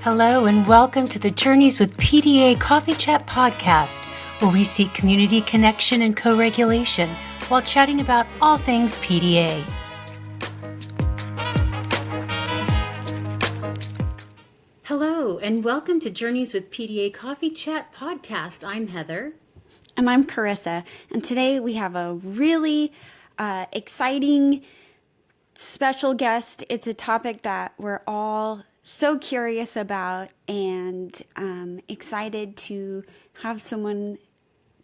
Hello and welcome to the Journeys with PDA Coffee Chat podcast, where we seek community connection and co-regulation while chatting about all things PDA. Hello and welcome to Journeys with PDA Coffee Chat podcast. I'm Heather. And I'm Kerissa. And today we have a really exciting special guest. It's a topic that we're all so curious about and excited to have someone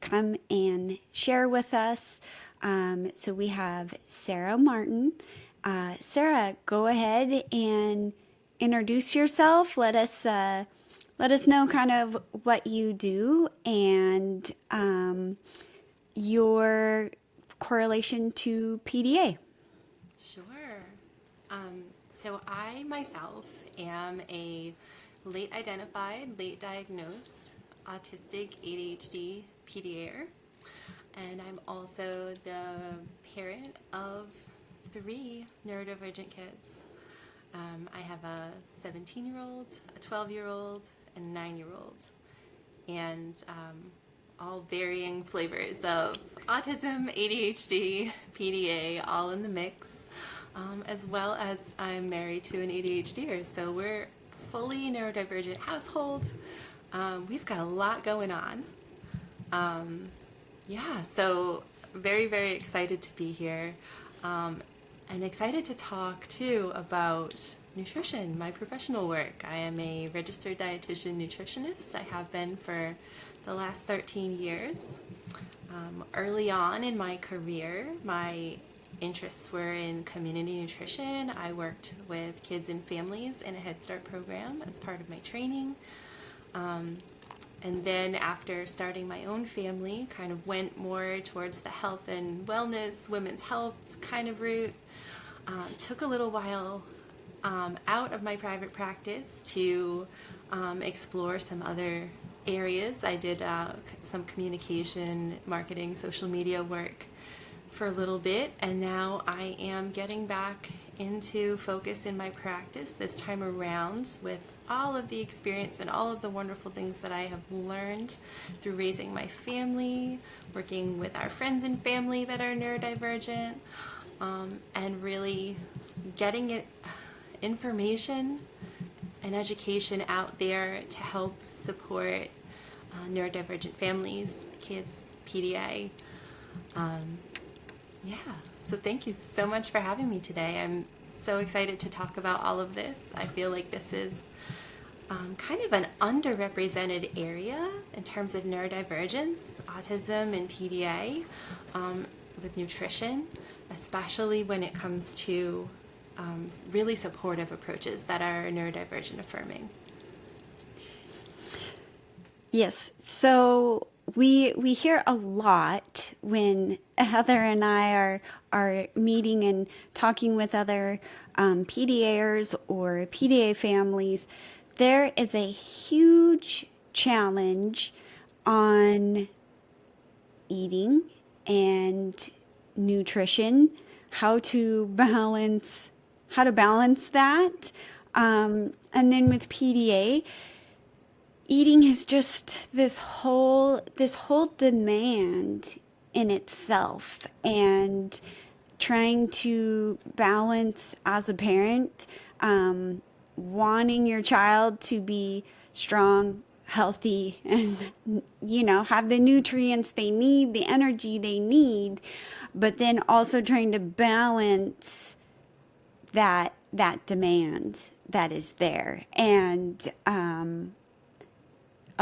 come and share with us. So we have Sarah Martin. Sarah, go ahead and introduce yourself. Let us know kind of what you do and your correlation to PDA. Sure. So I myself am a late identified, late diagnosed autistic AuDHD PDAer, and I'm also the parent of 3 neurodivergent kids. I have a 17-year-old, a 12-year-old, and a 9-year-old, and all varying flavors of autism, ADHD, PDA, all in the mix. As well as I'm married to an ADHDer, so we're fully neurodivergent household. We've got a lot going on. So very, very excited to be here, and excited to talk too about nutrition, my professional work. I am a Registered Dietitian Nutritionist. I have been for the last 13 years. Early on in my career, my interests were in community nutrition. I worked with kids and families in a Head Start program as part of my training. And then after starting my own family, kind of went more towards the health and wellness, women's health kind of route. Took a little while out of my private practice to explore some other areas. I did some communication, marketing, social media work for a little bit, and now I am getting back into focus in my practice this time around with all of the experience and all of the wonderful things that I have learned through raising my family, working with our friends and family that are neurodivergent, and really getting information and education out there to help support neurodivergent families, kids, PDA. So thank you so much for having me today. I'm so excited to talk about all of this. I feel like this is kind of an underrepresented area in terms of neurodivergence, autism, and PDA with nutrition, especially when it comes to really supportive approaches that are neurodivergent-affirming. Yes, so we hear a lot when Heather and I are meeting and talking with other PDAers or PDA families. There is a huge challenge on eating and nutrition, how to balance that, and then with PDA. Eating is just this whole demand in itself, and trying to balance as a parent, wanting your child to be strong, healthy, and have the nutrients they need, the energy they need, but then also trying to balance that demand that is there. And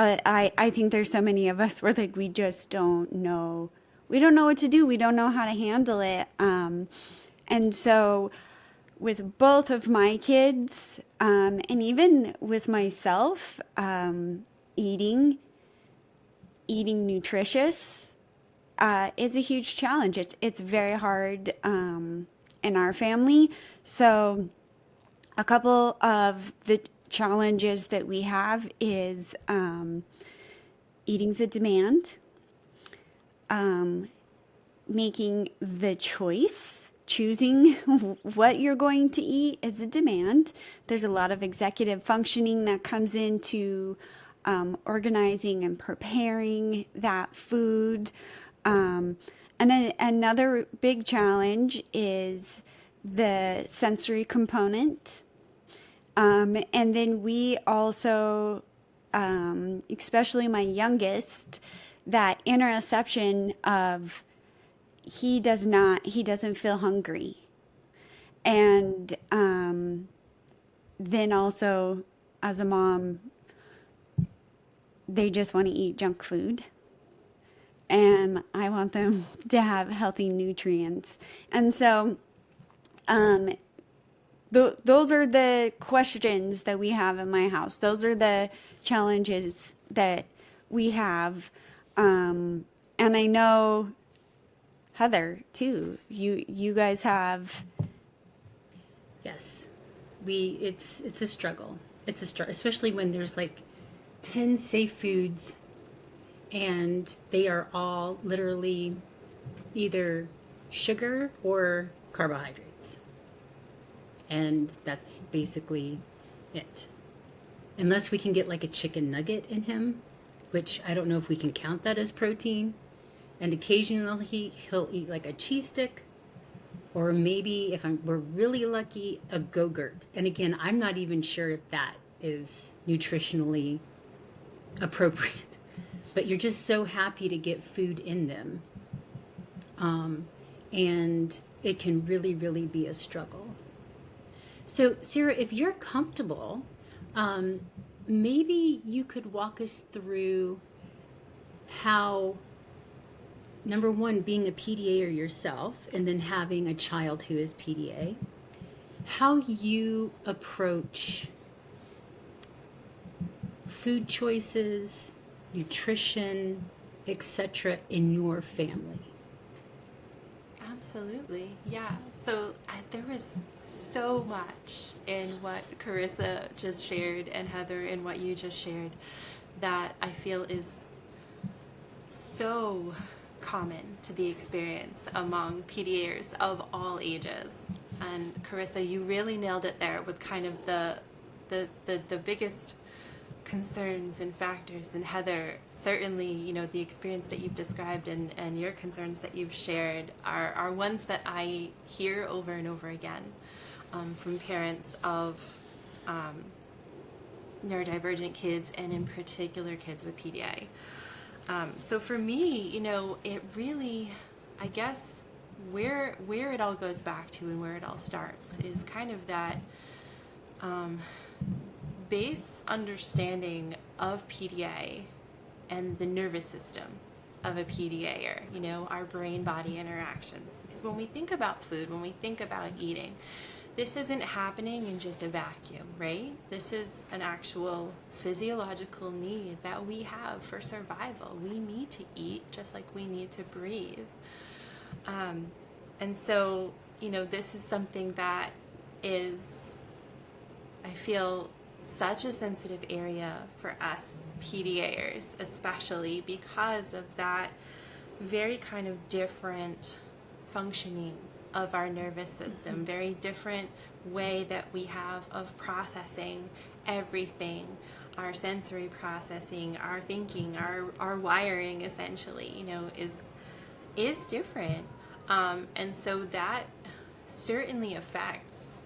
I think there's so many of us where we just don't know. We don't know what to do. We don't know how to handle it. And so with both of my kids, and even with myself, eating nutritious is a huge challenge. It's very hard in our family. So a couple of the challenges that we have is eating's a demand, making the choice choosing what you're going to eat is a demand. There's a lot of executive functioning that comes into organizing and preparing that food. And then another big challenge is the sensory component. And then we also, especially my youngest, that interoception of he doesn't feel hungry. And then also, as a mom, they just want to eat junk food. And I want them to have healthy nutrients. And so, those are the questions that we have in my house. Those are the challenges that we have. And I know, Heather, too, you guys have. Yes, it's a struggle. It's a struggle, especially when there's like 10 safe foods and they are all literally either sugar or carbohydrates. And that's basically it. Unless we can get like a chicken nugget in him, which I don't know if we can count that as protein. And occasionally he'll eat like a cheese stick, or maybe if we're really lucky, a Go-Gurt. And again, I'm not even sure if that is nutritionally appropriate, but you're just so happy to get food in them. And it can really, really be a struggle. So Sarah, if you're comfortable, maybe you could walk us through how, number one, being a PDAer yourself and then having a child who is PDA, how you approach food choices, nutrition, etc. in your family. Absolutely. Yeah. So there was so much in what Kerissa just shared and Heather in what you just shared that I feel is so common to the experience among PDAers of all ages. And Kerissa, you really nailed it there with kind of the biggest concerns and factors. And Heather, certainly, the experience that you've described and your concerns that you've shared are ones that I hear over and over again from parents of neurodivergent kids, and in particular kids with PDA. So for me, it really, I guess, where it all goes back to and where it all starts is kind of that base understanding of PDA and the nervous system of a PDAer, our brain-body interactions. Because when we think about food, when we think about eating, this isn't happening in just a vacuum, right? This is an actual physiological need that we have for survival. We need to eat just like we need to breathe. And so, this is something that is, I feel, such a sensitive area for us PDAers, especially because of that very kind of different functioning of our nervous system, very different way that we have of processing everything, our sensory processing, our thinking, our wiring essentially, is different. And so that certainly affects,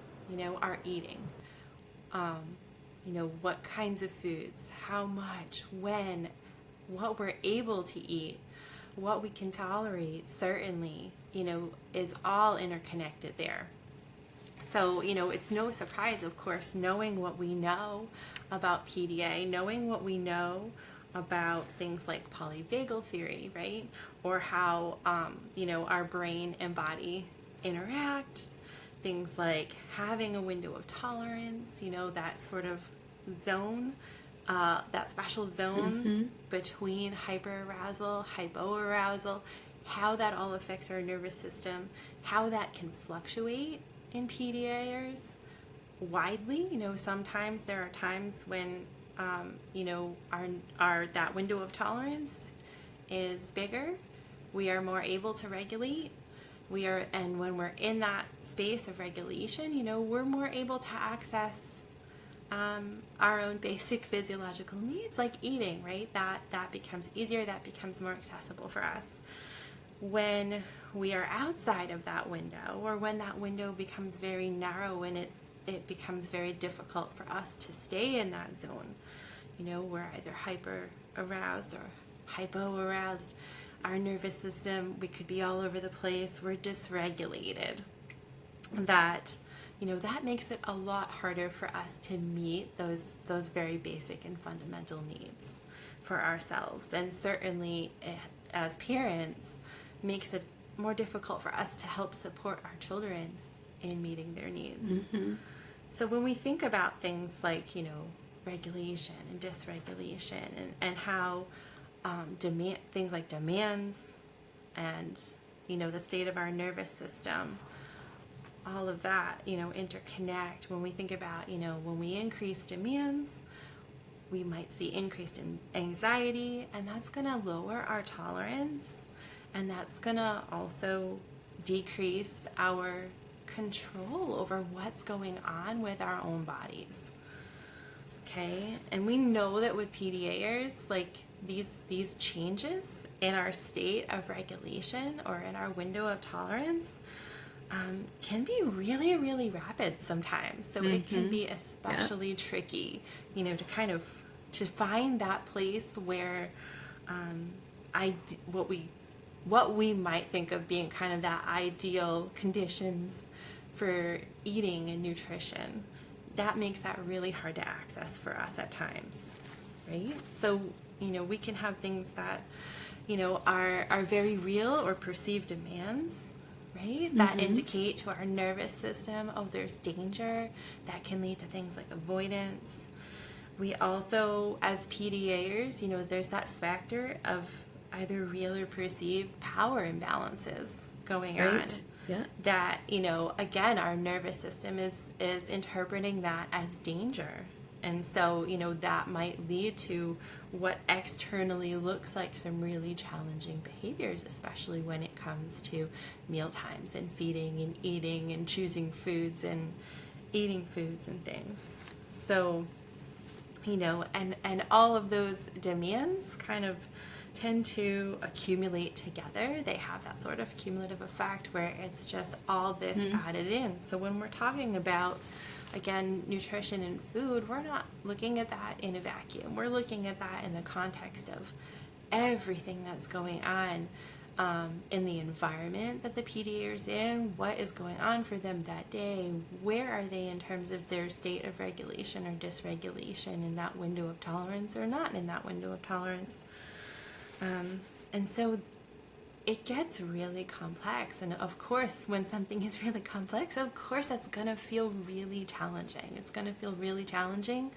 our eating. What kinds of foods, how much, when, what we're able to eat, what we can tolerate, certainly, is all interconnected there. So, it's no surprise, of course, knowing what we know about PDA, knowing what we know about things like polyvagal theory, right? Or how, our brain and body interact. Things like having a window of tolerance, that sort of zone, that special zone between hyperarousal, hypoarousal, how that all affects our nervous system, how that can fluctuate in PDAers widely. Sometimes there are times when, our that window of tolerance is bigger. We are more able to regulate. and when we're in that space of regulation, we're more able to access our own basic physiological needs, like eating, right? That becomes easier, that becomes more accessible for us. When we are outside of that window, or when that window becomes very narrow and it becomes very difficult for us to stay in that zone, we're either hyper aroused or hypo aroused. Our nervous system, we could be all over the place, we're dysregulated. That makes it a lot harder for us to meet those very basic and fundamental needs for ourselves. And certainly, as parents, makes it more difficult for us to help support our children in meeting their needs. Mm-hmm. So when we think about things like, regulation and dysregulation and how things like demands and, the state of our nervous system, all of that, interconnect. When we think about, when we increase demands, we might see increased anxiety, and that's going to lower our tolerance, and that's going to also decrease our control over what's going on with our own bodies. Okay? And we know that with PDAers, like these changes in our state of regulation or in our window of tolerance can be really, really rapid sometimes. So it can be especially tricky, to find that place where what we might think of being kind of that ideal conditions for eating and nutrition. That makes that really hard to access for us at times, right? So, we can have things that, are very real or perceived demands, right? That indicate to our nervous system, there's danger. That can lead to things like avoidance. We also, as PDAers, there's that factor of either real or perceived power imbalances going on. Yeah. That, again, our nervous system is interpreting that as danger. And so, that might lead to what externally looks like some really challenging behaviors, especially when it comes to meal times and feeding and eating and choosing foods and eating foods and things. So, and all of those demands kind of tend to accumulate together. They have that sort of cumulative effect where it's just all this added in. So when we're talking about, again, nutrition and food, we're not looking at that in a vacuum. We're looking at that in the context of everything that's going on in the environment that the PDAer's in, what is going on for them that day, where are they in terms of their state of regulation or dysregulation in that window of tolerance or not in that window of tolerance. And so it gets really complex. And of course, when something is really complex, of course, that's going to feel really challenging. It's going to feel really challenging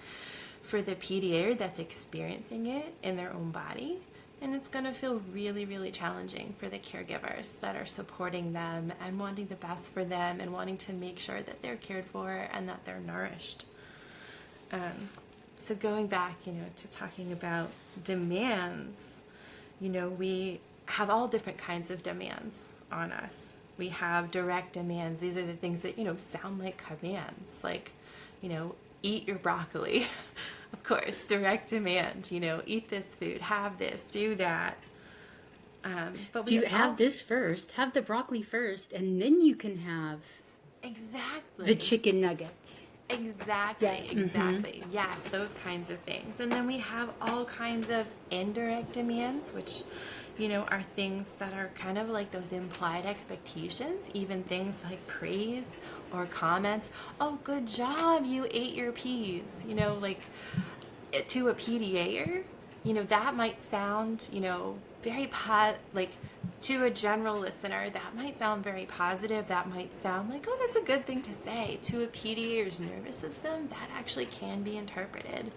for the PDAer that's experiencing it in their own body. And it's going to feel really, really challenging for the caregivers that are supporting them and wanting the best for them and wanting to make sure that they're cared for and that they're nourished. So going back, to talking about demands, we have all different kinds of demands on us. We have direct demands. These are the things that, sound like commands, like, eat your broccoli. Of course, direct demand, eat this food, have this, do that. But do you have this first, have the broccoli first, and then you can have exactly the chicken nuggets. Exactly, Yeah. exactly. Yes, those kinds of things. And then we have all kinds of indirect demands, which, are things that are kind of like those implied expectations, even things like praise or comments. Oh, good job, you ate your peas. Like to a PDAer, that might sound, very to a general listener, that might sound very positive. That might sound like, oh, that's a good thing to say. To a PDAer's nervous system, that actually can be interpreted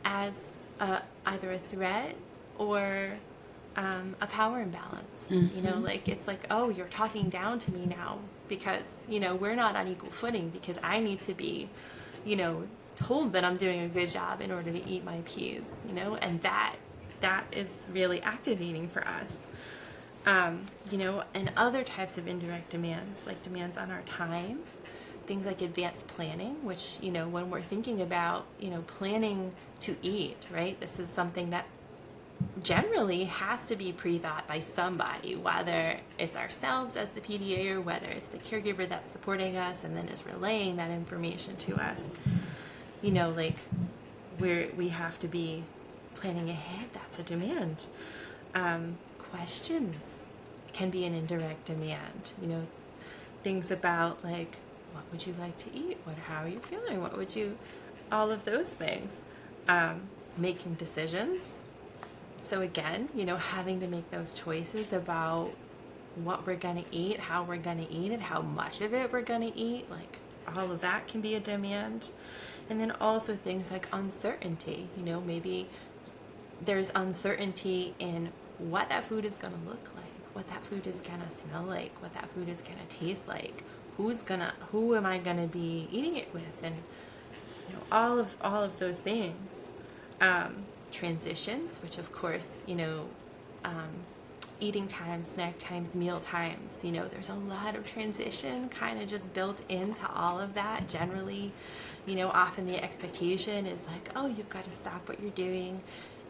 as either a threat or a power imbalance. It's like, oh, you're talking down to me now because, we're not on equal footing because I need to be, told that I'm doing a good job in order to eat my peas, and that is really activating for us. And other types of indirect demands, like demands on our time, things like advanced planning, which, when we're thinking about, planning to eat, right? This is something that generally has to be pre-thought by somebody, whether it's ourselves as the PDAer, whether it's the caregiver that's supporting us and then is relaying that information to us. Like we have to be planning ahead. That's a demand. Questions can be an indirect demand. Things about like, what would you like to eat? How are you feeling? All of those things. Making decisions. So again, having to make those choices about what we're going to eat, how we're going to eat it, how much of it we're going to eat, like all of that can be a demand. And then also things like uncertainty, maybe there's uncertainty in what that food is going to look like, what that food is going to smell like, what that food is going to taste like, who am I going to be eating it with, and all of those things. Transitions, which of course, eating times, snack times, meal times, there's a lot of transition kind of just built into all of that. Generally, often the expectation is like, oh, you've got to stop what you're doing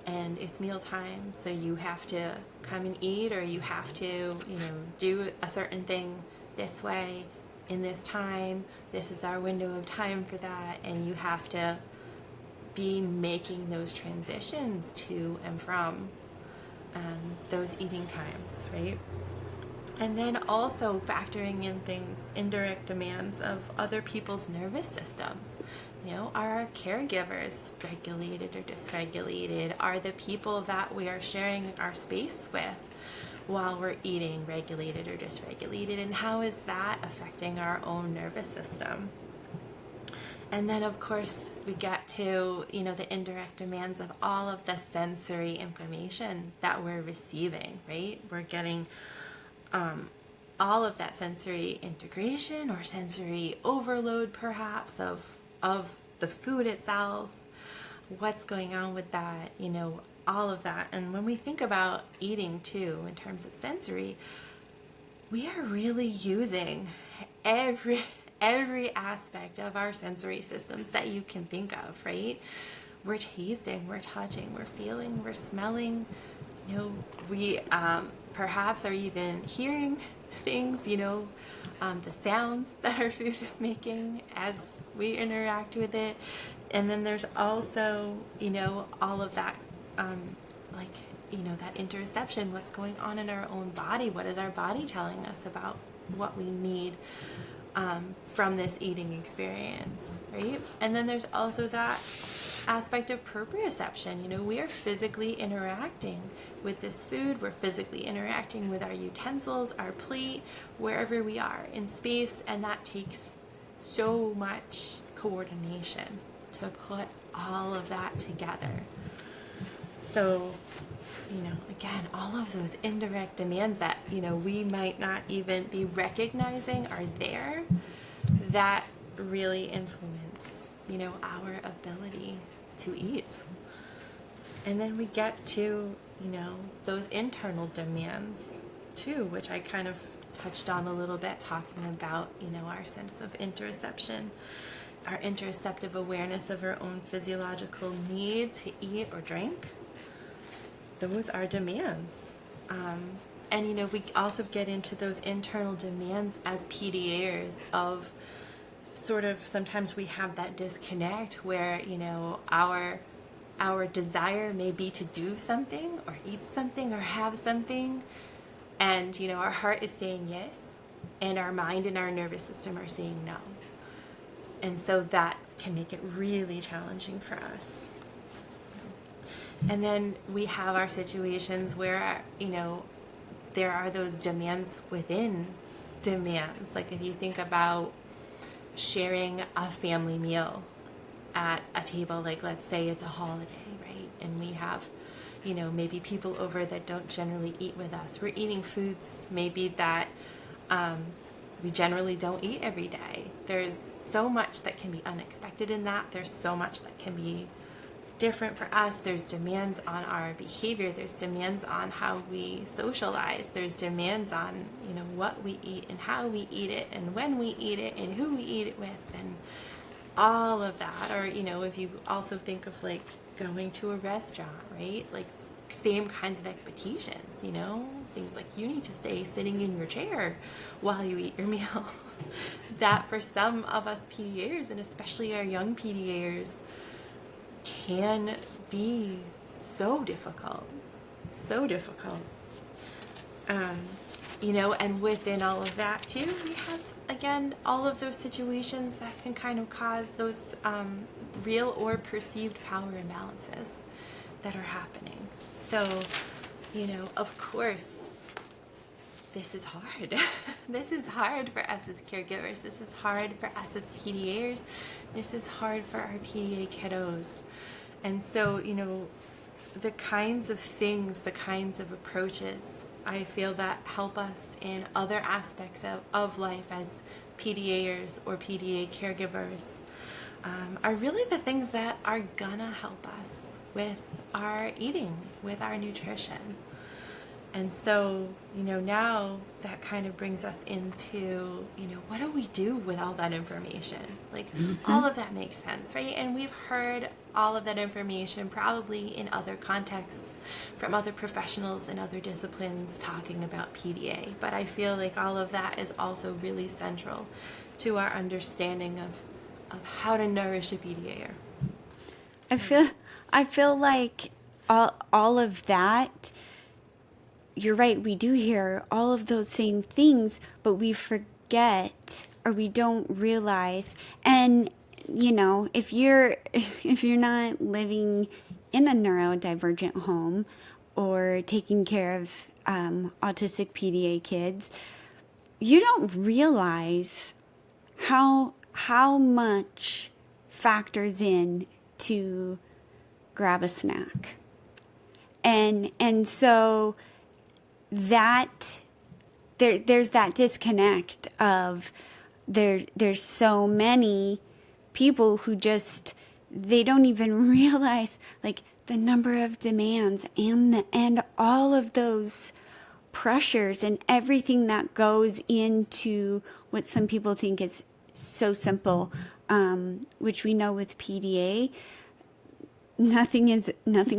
and it's meal time, so you have to come and eat, or you have to, do a certain thing this way in this time. This is our window of time for that, and you have to be making those transitions to and from those eating times, right? And then also factoring in things, indirect demands of other people's nervous systems. Are our caregivers regulated or dysregulated? Are the people that we are sharing our space with while we're eating regulated or dysregulated? And how is that affecting our own nervous system? And then, of course, we get to, the indirect demands of all of the sensory information that we're receiving, right? We're getting all of that sensory integration or sensory overload, perhaps, of the food itself, what's going on with that, all of that. And when we think about eating, too, in terms of sensory, we are really using every aspect of our sensory systems that you can think of, right? We're tasting, we're touching, we're feeling, we're smelling, we perhaps are even hearing things, the sounds that our food is making as we interact with it. And then there's also, all of that, that interoception, what's going on in our own body, what is our body telling us about what we need from this eating experience, right? And then there's also that aspect of proprioception. We are physically interacting with this food. We're physically interacting with our utensils, our plate, wherever we are in space, and that takes so much coordination to put all of that together. So, again, all of those indirect demands that, we might not even be recognizing are there, that really influence, our ability to eat. And then we get to, those internal demands too, which I kind of touched on a little bit, talking about, our sense of interoception, our interoceptive awareness of our own physiological need to eat or drink. Those are demands. And, we also get into those internal demands as PDAers of sort of, sometimes we have that disconnect where, our desire may be to do something or eat something or have something, and, our heart is saying yes, and our mind and our nervous system are saying no. And so that can make it really challenging for us. And then we have our situations where, there are those demands within demands. Like if you think about sharing a family meal at a table, like let's say it's a holiday, right? And we have, maybe people over that don't generally eat with us. We're eating foods maybe that we generally don't eat every day. There's so much that can be unexpected in that. There's so much that can be different for us. There's demands on our behavior. There's demands on how we socialize. There's demands on, what we eat and how we eat it and when we eat it and who we eat it with and all of that. Or, if you also think of like going to a restaurant, right? Like same kinds of expectations, things like you need to stay sitting in your chair while you eat your meal. That for some of us PDAers, and especially our young PDAers, can be so difficult. And within all of that too, we have, again, all of those situations that can kind of cause those real or perceived power imbalances that are happening. So, of course, this is hard. This is hard for us as caregivers. This is hard for us as PDAers. This is hard for our PDA kiddos. And so, the kinds of things, the kinds of approaches, I feel that help us in other aspects of life as PDAers or PDA caregivers are really the things that are gonna help us with our eating, with our nutrition. And so, now that kind of brings us into, what do we do with all that information? Like, all of that makes sense, right? And we've heard all of that information probably in other contexts from other professionals in other disciplines talking about PDA. But I feel like all of that is also really central to our understanding of how to nourish a PDAer. I feel like all of that, you're right, we do hear all of those same things, but we forget or we don't realize. And if you're not living in a neurodivergent home or taking care of autistic PDA kids, you don't realize how much factors in to grab a snack. And so that there's that disconnect of there's so many people who just, they don't even realize like the number of demands and all of those pressures and everything that goes into what some people think is so simple, which we know with PDA, nothing's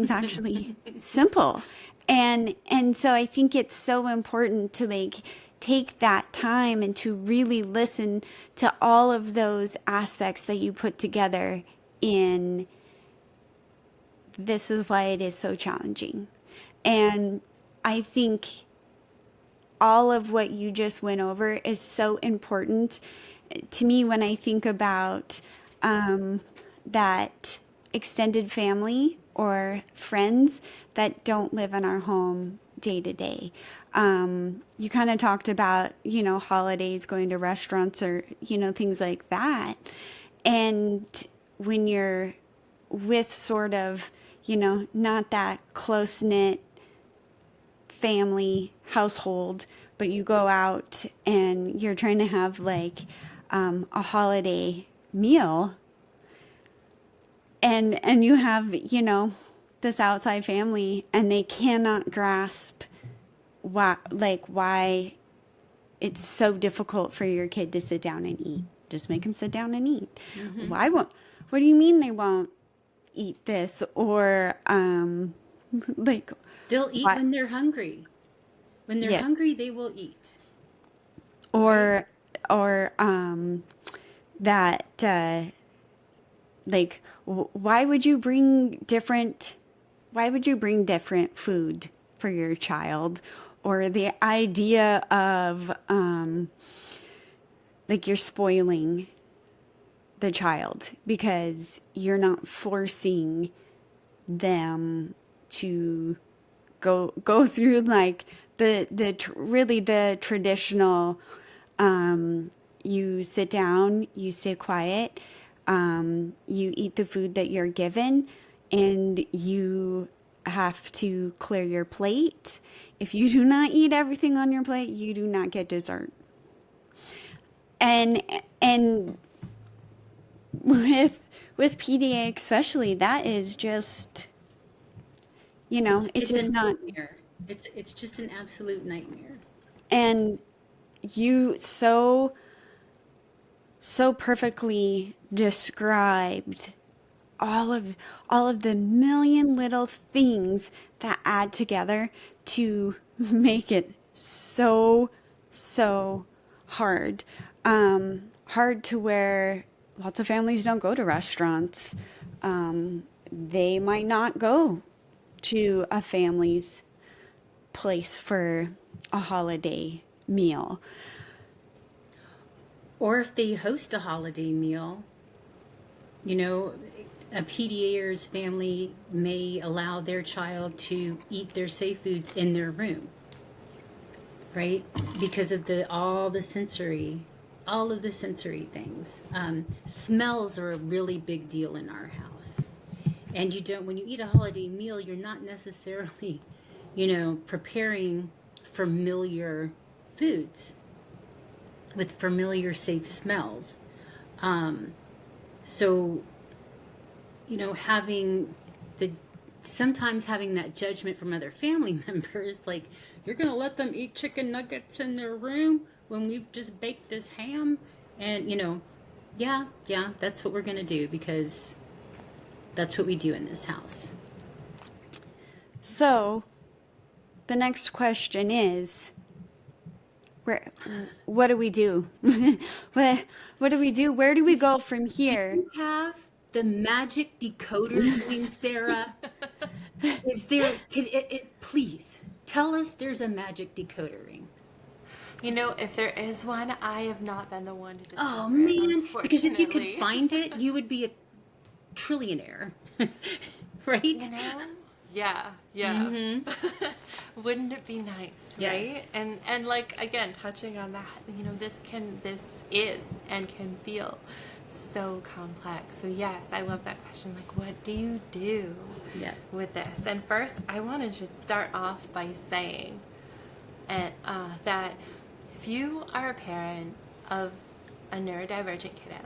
actually simple. And so I think it's so important to like take that time and to really listen to all of those aspects that you put together in this is why it is so challenging. And I think all of what you just went over is so important to me when I think about that extended family or friends that don't live in our home day to day. You kind of talked about, holidays, going to restaurants or, things like that. And when you're with sort of, not that close-knit family household, but you go out and you're trying to have like a holiday meal and you have, this outside family and they cannot grasp why it's so difficult for your kid to sit down and eat. Just make them sit down and eat. Mm-hmm. What do you mean they won't eat this? Or they'll eat when they're hungry. When they're hungry, they will eat. Or that why would you bring different food for your child? Or the idea of you're spoiling the child because you're not forcing them to go through like the traditional you sit down, you stay quiet, you eat the food that you're given, and you have to clear your plate. If you do not eat everything on your plate, you do not get dessert. And with with PDA especially, that is just, it's It's a just not. nightmare. It's just an absolute nightmare. And you so perfectly described all of the million little things that add together to make it so hard. Hard to where lots of families don't go to restaurants. They might not go to a family's place for a holiday meal. Or if they host a holiday meal, you know, a PDAer's family may allow their child to eat their safe foods in their room, right? Because of all of the sensory things. Smells are a really big deal in our house. And when you eat a holiday meal, you're not necessarily, preparing familiar foods with familiar safe smells. So, sometimes having that judgment from other family members, like, you're going to let them eat chicken nuggets in their room when we've just baked this ham? And, yeah, that's what we're going to do, because that's what we do in this house. So, the next question is, what do we do? what do we do? Where do we go from here? Do you have the magic decoder thing, Sarah? Is there? Please tell us there's a magic decoder ring. If there is one, I have not been the one to discover Oh it, man! Because if you could unfortunately. find it, you would be a trillionaire, right? Yeah. Wouldn't it be nice, right? Yes. And like, again, touching on that, this is and can feel so complex. So yes, I love that question. Like, what do you do with this? And first, I want to just start off by saying that if you are a parent of a neurodivergent kiddo,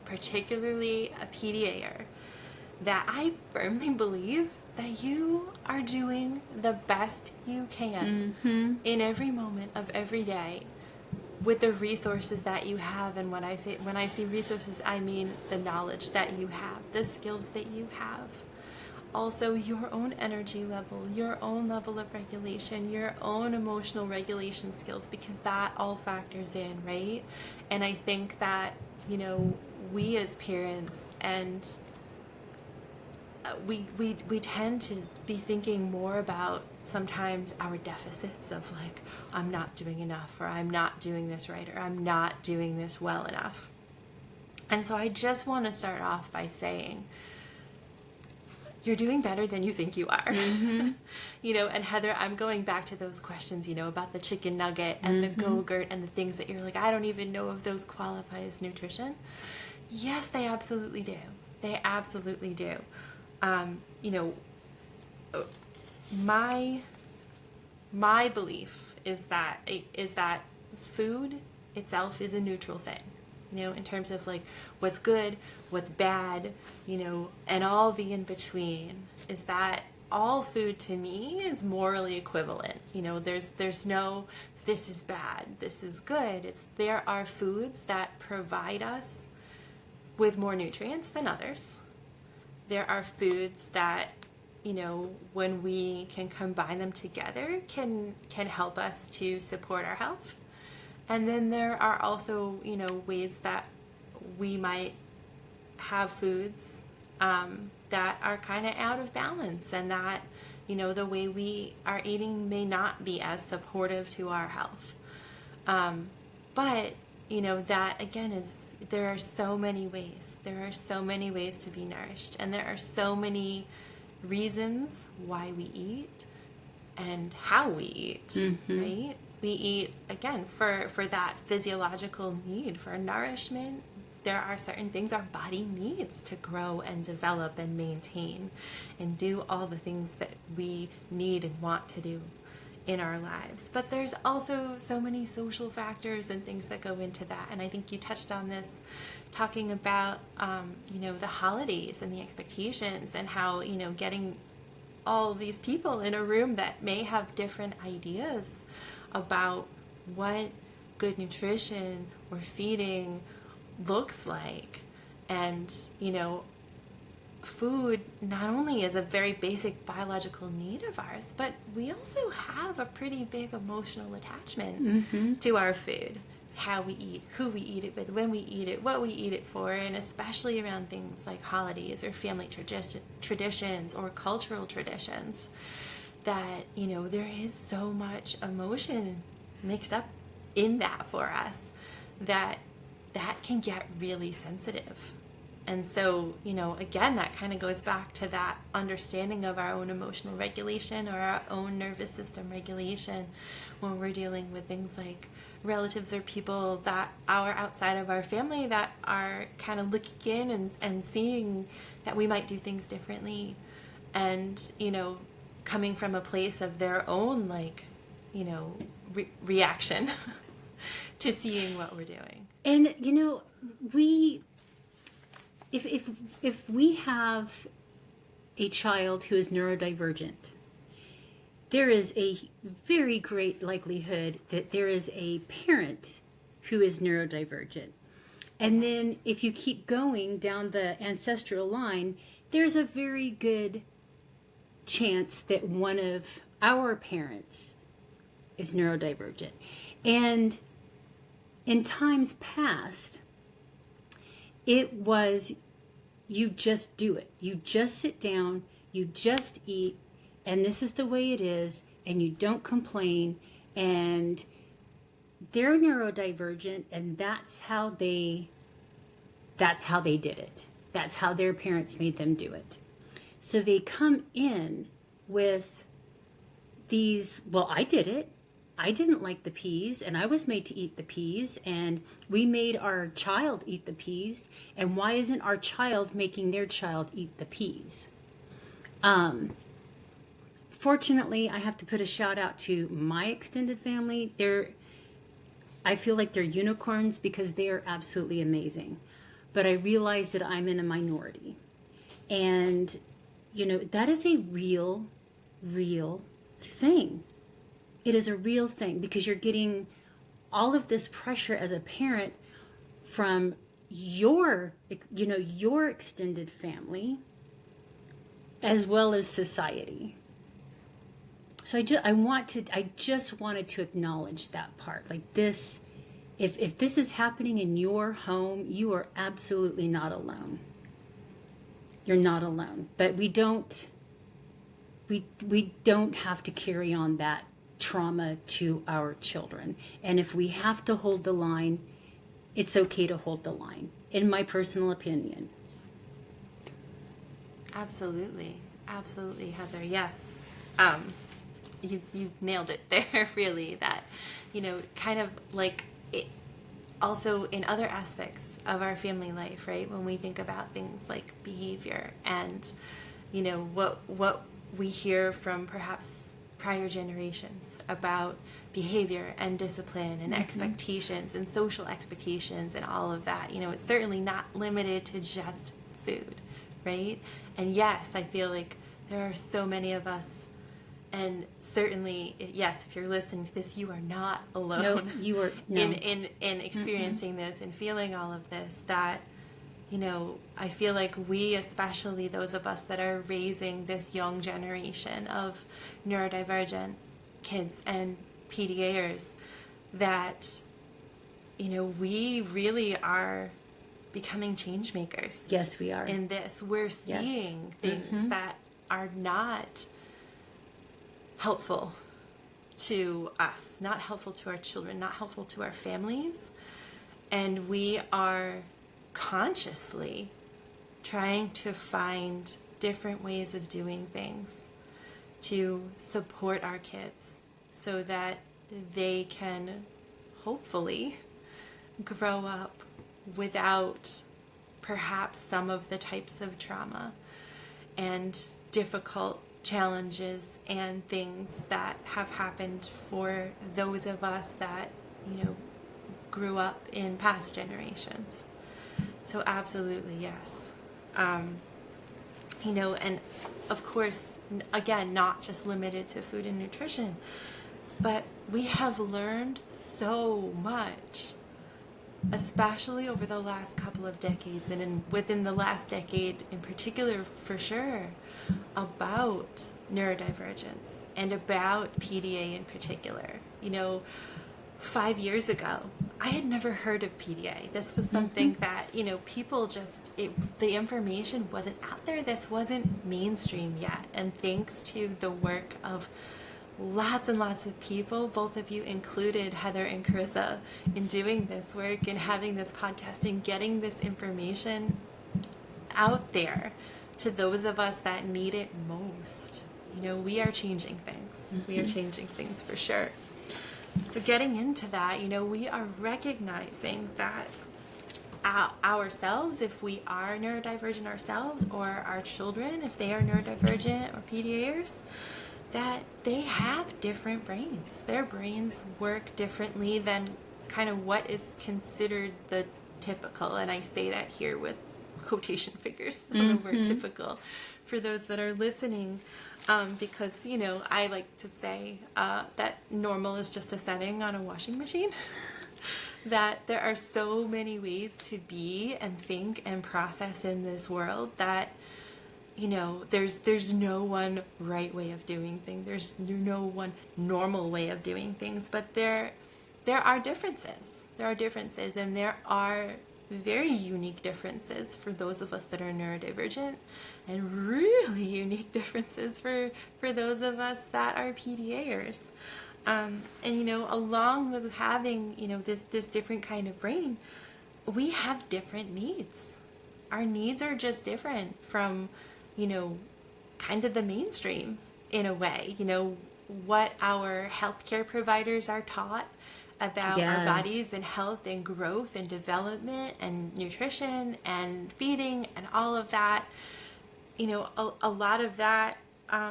particularly a PDAer, that I firmly believe that you are doing the best you can in every moment of every day with the resources that you have. And when I say resources, I mean the knowledge that you have, the skills that you have. Also, your own energy level, your own level of regulation, your own emotional regulation skills, because that all factors in, right? And I think that, we as parents, and we tend to be thinking more about sometimes our deficits of, like, I'm not doing enough, or I'm not doing this right, or I'm not doing this well enough. And so I just want to start off by saying, you're doing better than you think you are. And Heather, I'm going back to those questions, about the chicken nugget and the Go-Gurt and the things that you're like, I don't even know if those qualify as nutrition. Yes, they absolutely do. They absolutely do. My belief is that food itself is a neutral thing. In terms of, like, what's good, what's bad, and all the in between, is that all food to me is morally equivalent. There's no, this is bad, this is good. There are foods that provide us with more nutrients than others. There are foods that, when we can combine them together, can help us to support our health. And then there are also, ways that we might have foods that are kind of out of balance, and that, the way we are eating may not be as supportive to our health. But, that again there are so many ways. There are so many ways to be nourished, and there are so many reasons why we eat and how we eat, right? We eat, again, for that physiological need for nourishment. There are certain things our body needs to grow and develop and maintain and do all the things that we need and want to do in our lives. But there's also so many social factors and things that go into that. And I think you touched on this talking about, the holidays and the expectations and how, getting all these people in a room that may have different ideas about what good nutrition or feeding looks like. And, food not only is a very basic biological need of ours, but we also have a pretty big emotional attachment to our food, how we eat, who we eat it with, when we eat it, what we eat it for, and especially around things like holidays or family traditions or cultural traditions, that, there is so much emotion mixed up in that for us that can get really sensitive. And so, again, that kind of goes back to that understanding of our own emotional regulation or our own nervous system regulation when we're dealing with things like relatives or people that are outside of our family that are kind of looking in and seeing that we might do things differently, and, coming from a place of their own, reaction to seeing what we're doing. And, if we have a child who is neurodivergent, there is a very great likelihood that there is a parent who is neurodivergent. And then if you keep going down the ancestral line, there's a very good chance that one of our parents is neurodivergent. And in times past, it was, you just do it. You just sit down, you just eat, and this is the way it is, and you don't complain, and they're neurodivergent, and that's how they did it. That's how their parents made them do it. So they come in with these, well, I did it. I didn't like the peas, and I was made to eat the peas, and we made our child eat the peas, and why isn't our child making their child eat the peas? Fortunately, I have to put a shout out to my extended family. I feel like they're unicorns because they are absolutely amazing. But I realize that I'm in a minority. And, that is a real thing. It is a real thing because you're getting all of this pressure as a parent from your extended family as well as society. So I just wanted to acknowledge that part. Like this, if this is happening in your home, you are absolutely not alone. You're not alone. But we don't have to carry on that trauma to our children. And if we have to hold the line, it's okay to hold the line, in my personal opinion. Absolutely, Heather. Yes, you nailed it there. Really, that kind of like it. Also, in other aspects of our family life, right? When we think about things like behavior and what we hear from perhaps prior generations about behavior and discipline and expectations and social expectations and all of that. It's certainly not limited to just food, right? And yes, I feel like there are so many of us, and certainly, yes, if you're listening to this, you are not alone. No, you are in experiencing this and feeling all of this. That I feel like we, especially those of us that are raising this young generation of neurodivergent kids and PDAers, that we really are becoming change makers. Yes, we are. In this, we're seeing things that are not helpful to us, not helpful to our children, not helpful to our families, and we are consciously trying to find different ways of doing things to support our kids so that they can hopefully grow up without perhaps some of the types of trauma and difficult challenges and things that have happened for those of us that, grew up in past generations. So absolutely, yes. And of course, again, not just limited to food and nutrition, but we have learned so much, especially over the last couple of decades, and within the last decade in particular, for sure, about neurodivergence and about PDA in particular. 5 years ago, I had never heard of PDA. This was something that, people the information wasn't out there. This wasn't mainstream yet. And thanks to the work of lots and lots of people, both of you included, Heather and Kerissa, in doing this work and having this podcast and getting this information out there to those of us that need it most. We are changing things. We are changing things for sure. So getting into that, we are recognizing that ourselves, if we are neurodivergent ourselves, or our children, if they are neurodivergent or PDAers, that they have different brains. Their brains work differently than kind of what is considered the typical. And I say that here with quotation figures on the word typical for those that are listening. Because, I like to say that normal is just a setting on a washing machine. That there are so many ways to be and think and process in this world that, there's no one right way of doing things. There's no one normal way of doing things. But there are differences. There are differences, and there are very unique differences for those of us that are neurodivergent, and really unique differences for those of us that are PDAers. Along with having, this different kind of brain, we have different needs. Our needs are just different from, kind of the mainstream in a way, what our healthcare providers are taught about our bodies and health and growth and development and nutrition and feeding and all of that. A lot of that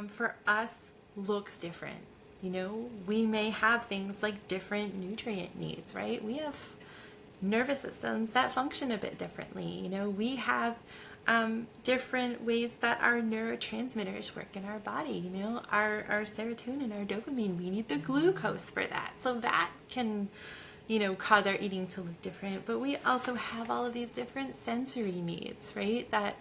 for us looks different. We may have things like different nutrient needs, right? We have nervous systems that function a bit differently. We have different ways that our neurotransmitters work in our body. Our serotonin, our dopamine, we need the glucose for that. So that can, cause our eating to look different. But we also have all of these different sensory needs, right? That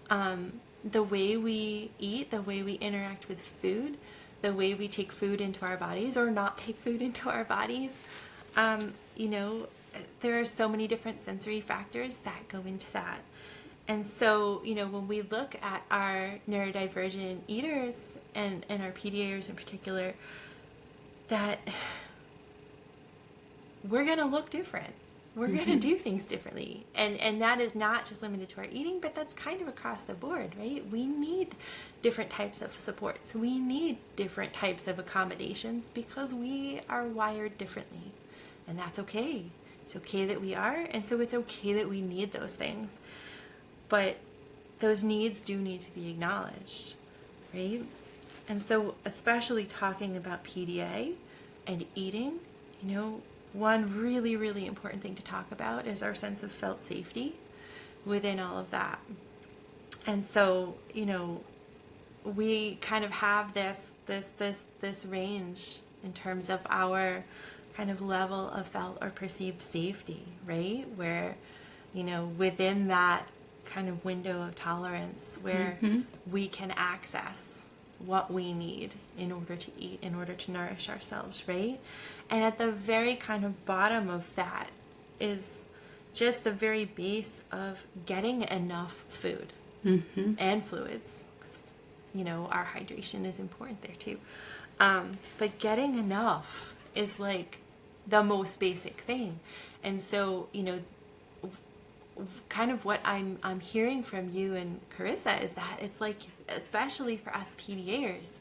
the way we eat, the way we interact with food, the way we take food into our bodies or not take food into our bodies, there are so many different sensory factors that go into that. And so, when we look at our neurodivergent eaters and our PDAers in particular, that we're going to look different. We're going to do things differently. And that is not just limited to our eating, but that's kind of across the board, right? We need different types of supports. We need different types of accommodations because we are wired differently. And that's okay. It's okay that we are. And so it's okay that we need those things. But those needs do need to be acknowledged, right? And so especially talking about PDA and eating, one really, really important thing to talk about is our sense of felt safety within all of that. And so, we kind of have this range in terms of our kind of level of felt or perceived safety, right? Where, within that kind of window of tolerance where we can access what we need in order to eat, in order to nourish ourselves, right? And at the very kind of bottom of that is just the very base of getting enough food and fluids, because, our hydration is important there too. But getting enough is like the most basic thing. And so, kind of what I'm hearing from you and Kerissa is that it's like, especially for us PDAers,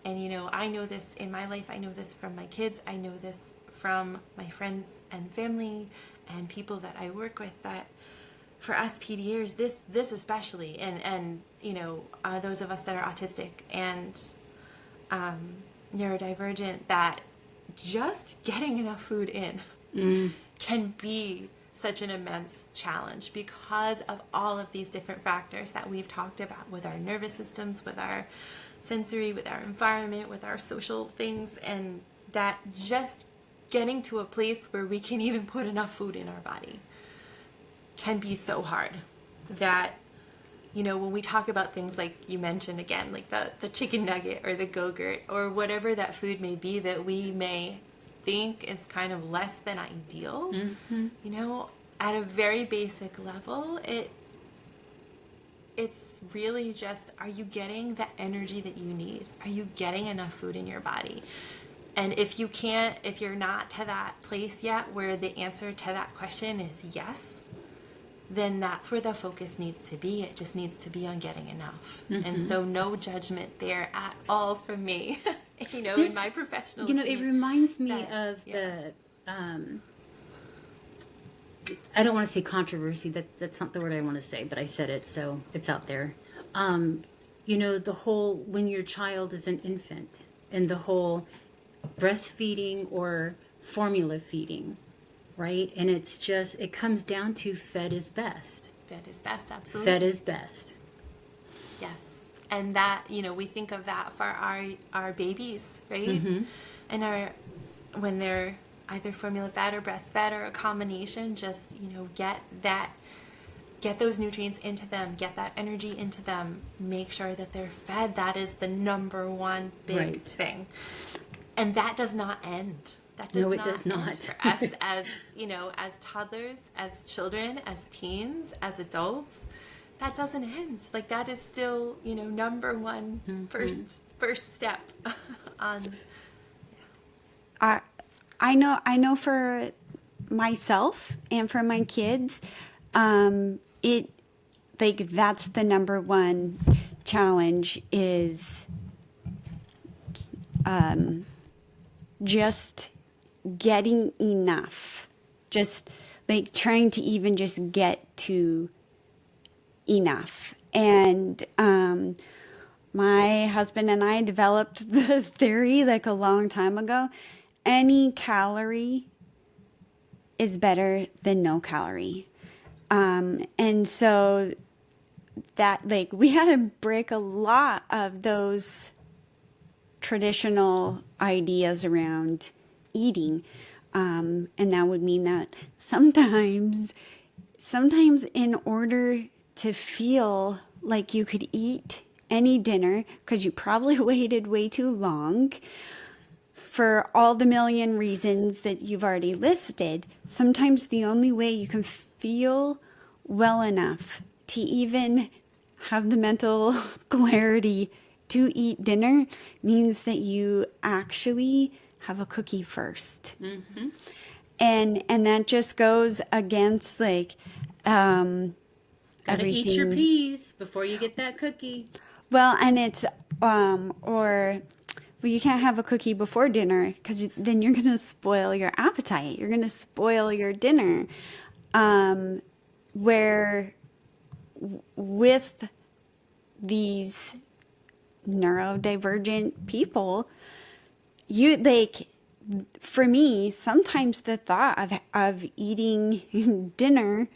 and I know this in my life, I know this from my kids, I know this from my friends and family and people that I work with, that for us PDAers, this especially, and those of us that are autistic and neurodivergent, that just getting enough food in can be such an immense challenge because of all of these different factors that we've talked about with our nervous systems, with our sensory, with our environment, with our social things, and that just getting to a place where we can even put enough food in our body can be so hard. That, when we talk about things like you mentioned again, like the chicken nugget or the Go-Gurt or whatever that food may be that we may think is kind of less than ideal, at a very basic level, it's really just, are you getting the energy that you need? Are you getting enough food in your body? And if you're not to that place yet where the answer to that question is yes, then that's where the focus needs to be. It just needs to be on getting enough. And so no judgment there at all from me, in my professional opinion. It reminds me of the, I don't want to say controversy, that's not the word I want to say, but I said it, so it's out there. The whole, when your child is an infant, and the whole breastfeeding or formula feeding, right? And it's just, it comes down to fed is best. Fed is best, absolutely. Fed is best. Yes. And that, we think of that for our babies, right? And when they're either formula fed or breastfed or a combination, just, get those nutrients into them, get that energy into them, make sure that they're fed. That is the number one big thing. And that does not end. It does not. For us as, as toddlers, as children, as teens, as adults, that doesn't end. Like, that is still, number one, first step on. Yeah. I know for myself and for my kids, that's the number one challenge is, just getting enough, just like trying to even just get to enough. And my husband and I developed the theory like a long time ago. Any calorie is better than no calorie. And so that, like, we had to break a lot of those traditional ideas around eating, and that would mean that sometimes in order to feel like you could eat any dinner, because you probably waited way too long for all the million reasons that you've already listed, sometimes the only way you can feel well enough to even have the mental clarity to eat dinner means that you actually have a cookie first. And that just goes against like gotta everything. Eat your peas before you get that cookie. Well, and it's you can't have a cookie before dinner because then you're going to spoil your appetite. You're going to spoil your dinner. Where with these neurodivergent people, for me, sometimes the thought of eating dinner,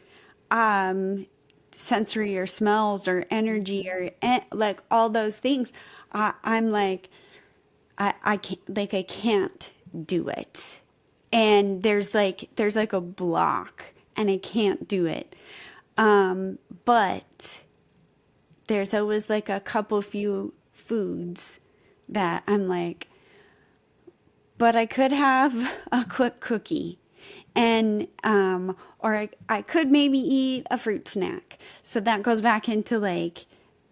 sensory or smells or energy or like all those things, I'm like, I can't do it. And there's like a block and I can't do it. But there's always like a few foods that I'm like, but I could have a quick cookie and, or I could maybe eat a fruit snack. So that goes back into like,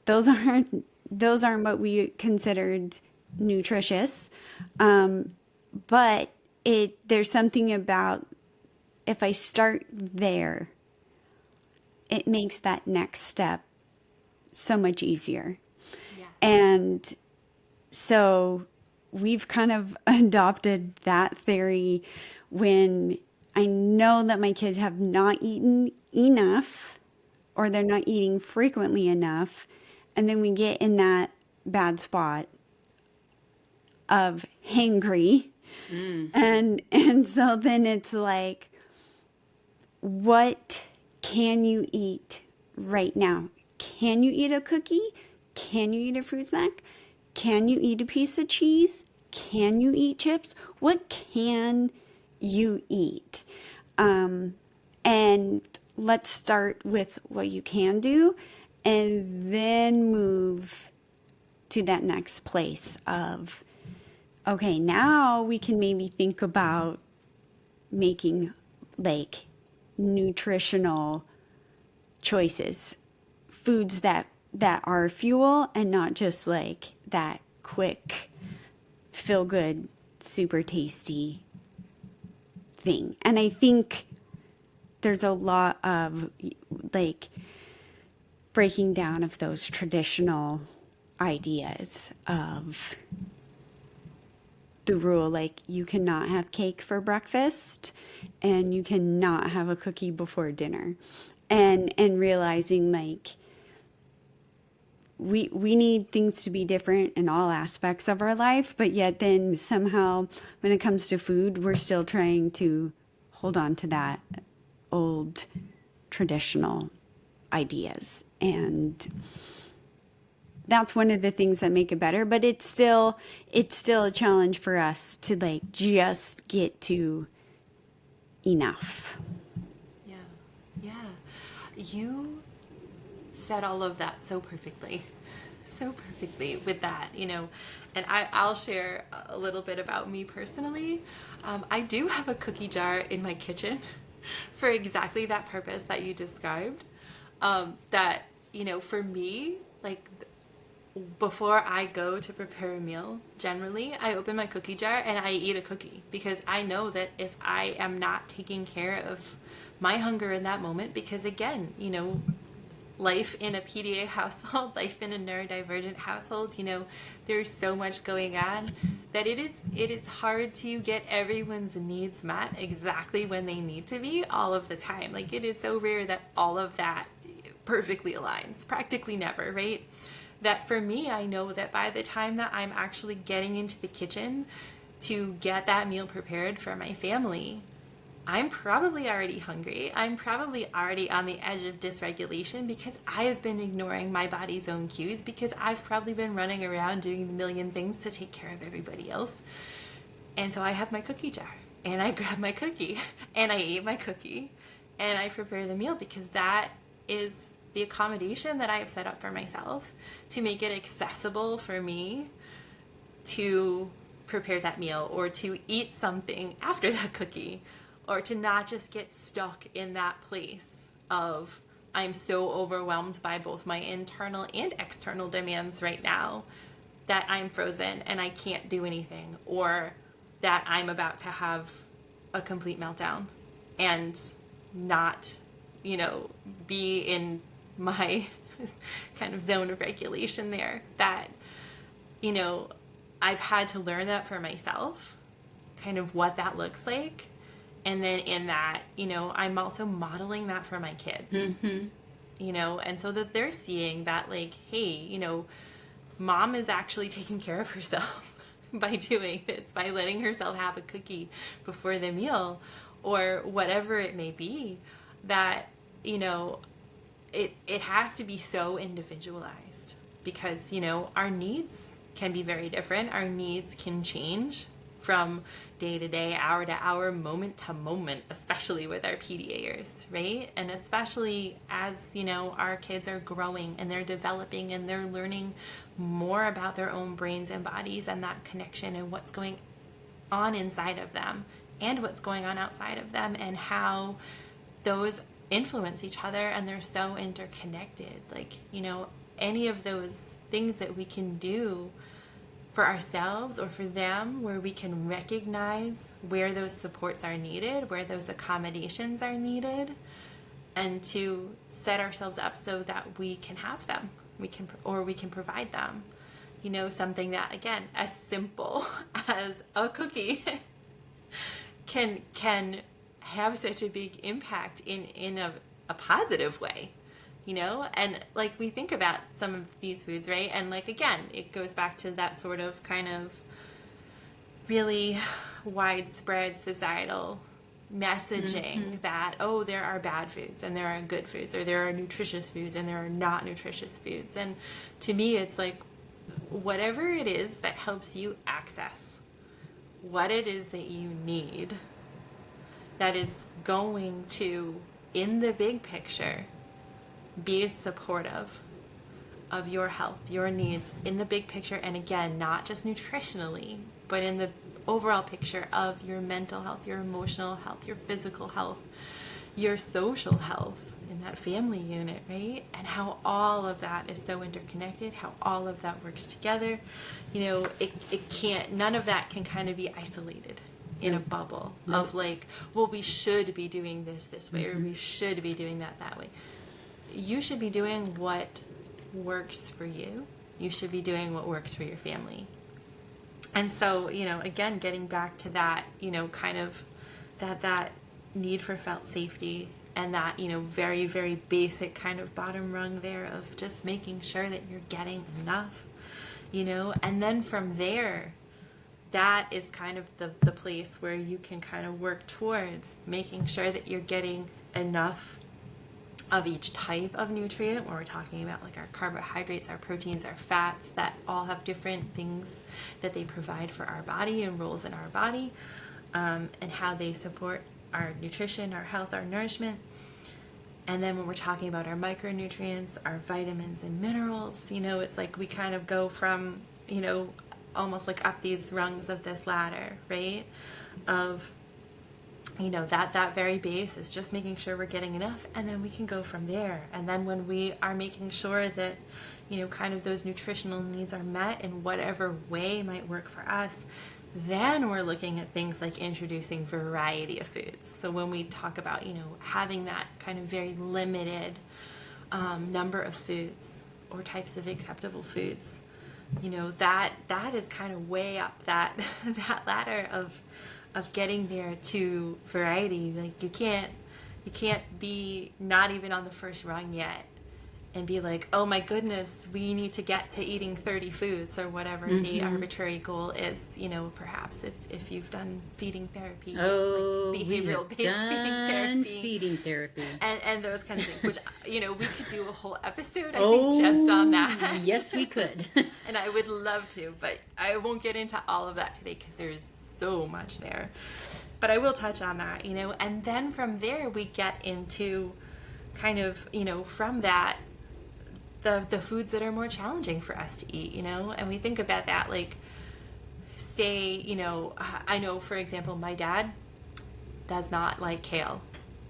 those aren't what we considered nutritious. But there's something about if I start there, it makes that next step so much easier. Yeah. And so we've kind of adopted that theory when I know that my kids have not eaten enough or they're not eating frequently enough. And then we get in that bad spot of hangry. And so then it's like, what can you eat right now? Can you eat a cookie? Can you eat a fruit snack? Can you eat a piece of cheese? Can you eat chips? What can you eat? And let's start with what you can do and then move to that next place of, okay, now we can maybe think about making like nutritional choices, foods that are fuel and not just like that quick, feel good, super tasty thing. And I think there's a lot of like breaking down of those traditional ideas of the rule, like you cannot have cake for breakfast and you cannot have a cookie before dinner, and realizing like we need things to be different in all aspects of our life, but yet then somehow when it comes to food, we're still trying to hold on to that old traditional ideas. And that's one of the things that make it better, but it's still a challenge for us to like just get to enough. Yeah. You said all of that so perfectly with that, and I'll share a little bit about me personally. I do have a cookie jar in my kitchen for exactly that purpose that you described. That, for me, like before I go to prepare a meal, generally I open my cookie jar and I eat a cookie, because I know that if I am not taking care of my hunger in that moment, because again, life in a PDA household, life in a neurodivergent household, there's so much going on that it is hard to get everyone's needs met exactly when they need to be all of the time. Like, it is so rare that all of that perfectly aligns, practically never, right? That for me, I know that by the time that I'm actually getting into the kitchen to get that meal prepared for my family, I'm probably already hungry. I'm probably already on the edge of dysregulation because I have been ignoring my body's own cues, because I've probably been running around doing a million things to take care of everybody else. And so I have my cookie jar and I grab my cookie and I eat my cookie and I prepare the meal, because that is the accommodation that I have set up for myself to make it accessible for me to prepare that meal, or to eat something after that cookie, or to not just get stuck in that place of I'm so overwhelmed by both my internal and external demands right now that I'm frozen and I can't do anything, or that I'm about to have a complete meltdown and not, be in my kind of zone of regulation there. That, I've had to learn that for myself, kind of what that looks like. And then in that, I'm also modeling that for my kids, and so that they're seeing that, like, hey, mom is actually taking care of herself by doing this, by letting herself have a cookie before the meal, or whatever it may be. That, it has to be so individualized, because, our needs can be very different. Our needs can change from day to day, hour to hour, moment to moment, especially with our PDAers, right? And especially as, our kids are growing and they're developing and they're learning more about their own brains and bodies and that connection and what's going on inside of them and what's going on outside of them, and how those influence each other, and they're so interconnected. Like, any of those things that we can do for ourselves or for them, where we can recognize where those supports are needed, where those accommodations are needed, and to set ourselves up so that we can have them, we can provide them. Something that, again, as simple as a cookie can have such a big impact in a positive way, And like we think about some of these foods, right? And like, again, it goes back to that sort of kind of really widespread societal messaging that, oh, there are bad foods and there are good foods, or there are nutritious foods and there are not nutritious foods. And to me, it's like, whatever it is that helps you access what it is that you need, that is going to, in the big picture, be supportive of your health, your needs in the big picture. And again, not just nutritionally, but in the overall picture of your mental health, your emotional health, your physical health, your social health in that family unit, right? And how all of that is so interconnected, how all of that works together. It can't, none of that can kind of be isolated in a bubble of like, well, we should be doing this way, or we should be doing that way. You should be doing what works for you. You should be doing what works for your family. And so, again, getting back to that, kind of that need for felt safety, and that, very, very basic kind of bottom rung there of just making sure that you're getting enough, and then from there, that is kind of the place where you can kind of work towards making sure that you're getting enough of each type of nutrient, when we're talking about like our carbohydrates, our proteins, our fats, that all have different things that they provide for our body and roles in our body, and how they support our nutrition, our health, our nourishment. And then when we're talking about our micronutrients, our vitamins and minerals, it's like we kind of go from, almost like up these rungs of this ladder, right? Of that very base is just making sure we're getting enough, and then we can go from there. And then when we are making sure that, kind of those nutritional needs are met in whatever way might work for us, then we're looking at things like introducing variety of foods. So when we talk about, having that kind of very limited number of foods or types of acceptable foods, that is kind of way up that ladder of getting there to variety. Like you can't be not even on the first rung yet and be like, oh my goodness, we need to get to eating 30 foods or whatever the arbitrary goal is, perhaps if you've done feeding therapy, like behavioral-based feeding therapy. And those kind of things, which, we could do a whole episode, I think, just on that. Yes, we could. And I would love to, but I won't get into all of that today because there's so much there. But I will touch on that, and then from there we get into kind of, from that, the foods that are more challenging for us to eat, and we think about that, like, say, I know, for example, my dad does not like kale.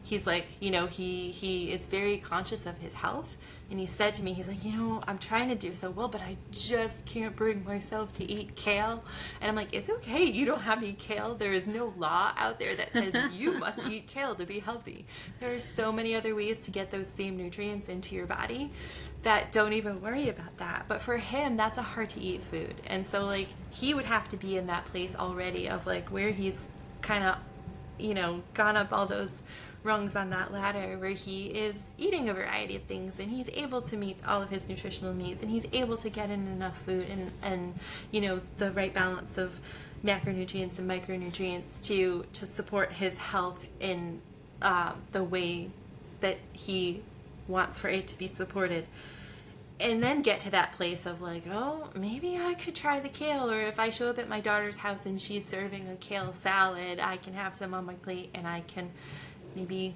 He's like, he is very conscious of his health. And he said to me, he's like, I'm trying to do so well, but I just can't bring myself to eat kale. And I'm like, it's okay. You don't have to eat kale. There is no law out there that says you must eat kale to be healthy. There are so many other ways to get those same nutrients into your body that don't even worry about that. But for him, that's a hard to eat food. And so like, he would have to be in that place already of like where he's kind of, gone up all those rungs on that ladder where he is eating a variety of things and he's able to meet all of his nutritional needs and he's able to get in enough food and the right balance of macronutrients and micronutrients to support his health in the way that he wants for it to be supported. And then get to that place of like, oh, maybe I could try the kale, or if I show up at my daughter's house and she's serving a kale salad, I can have some on my plate and I can maybe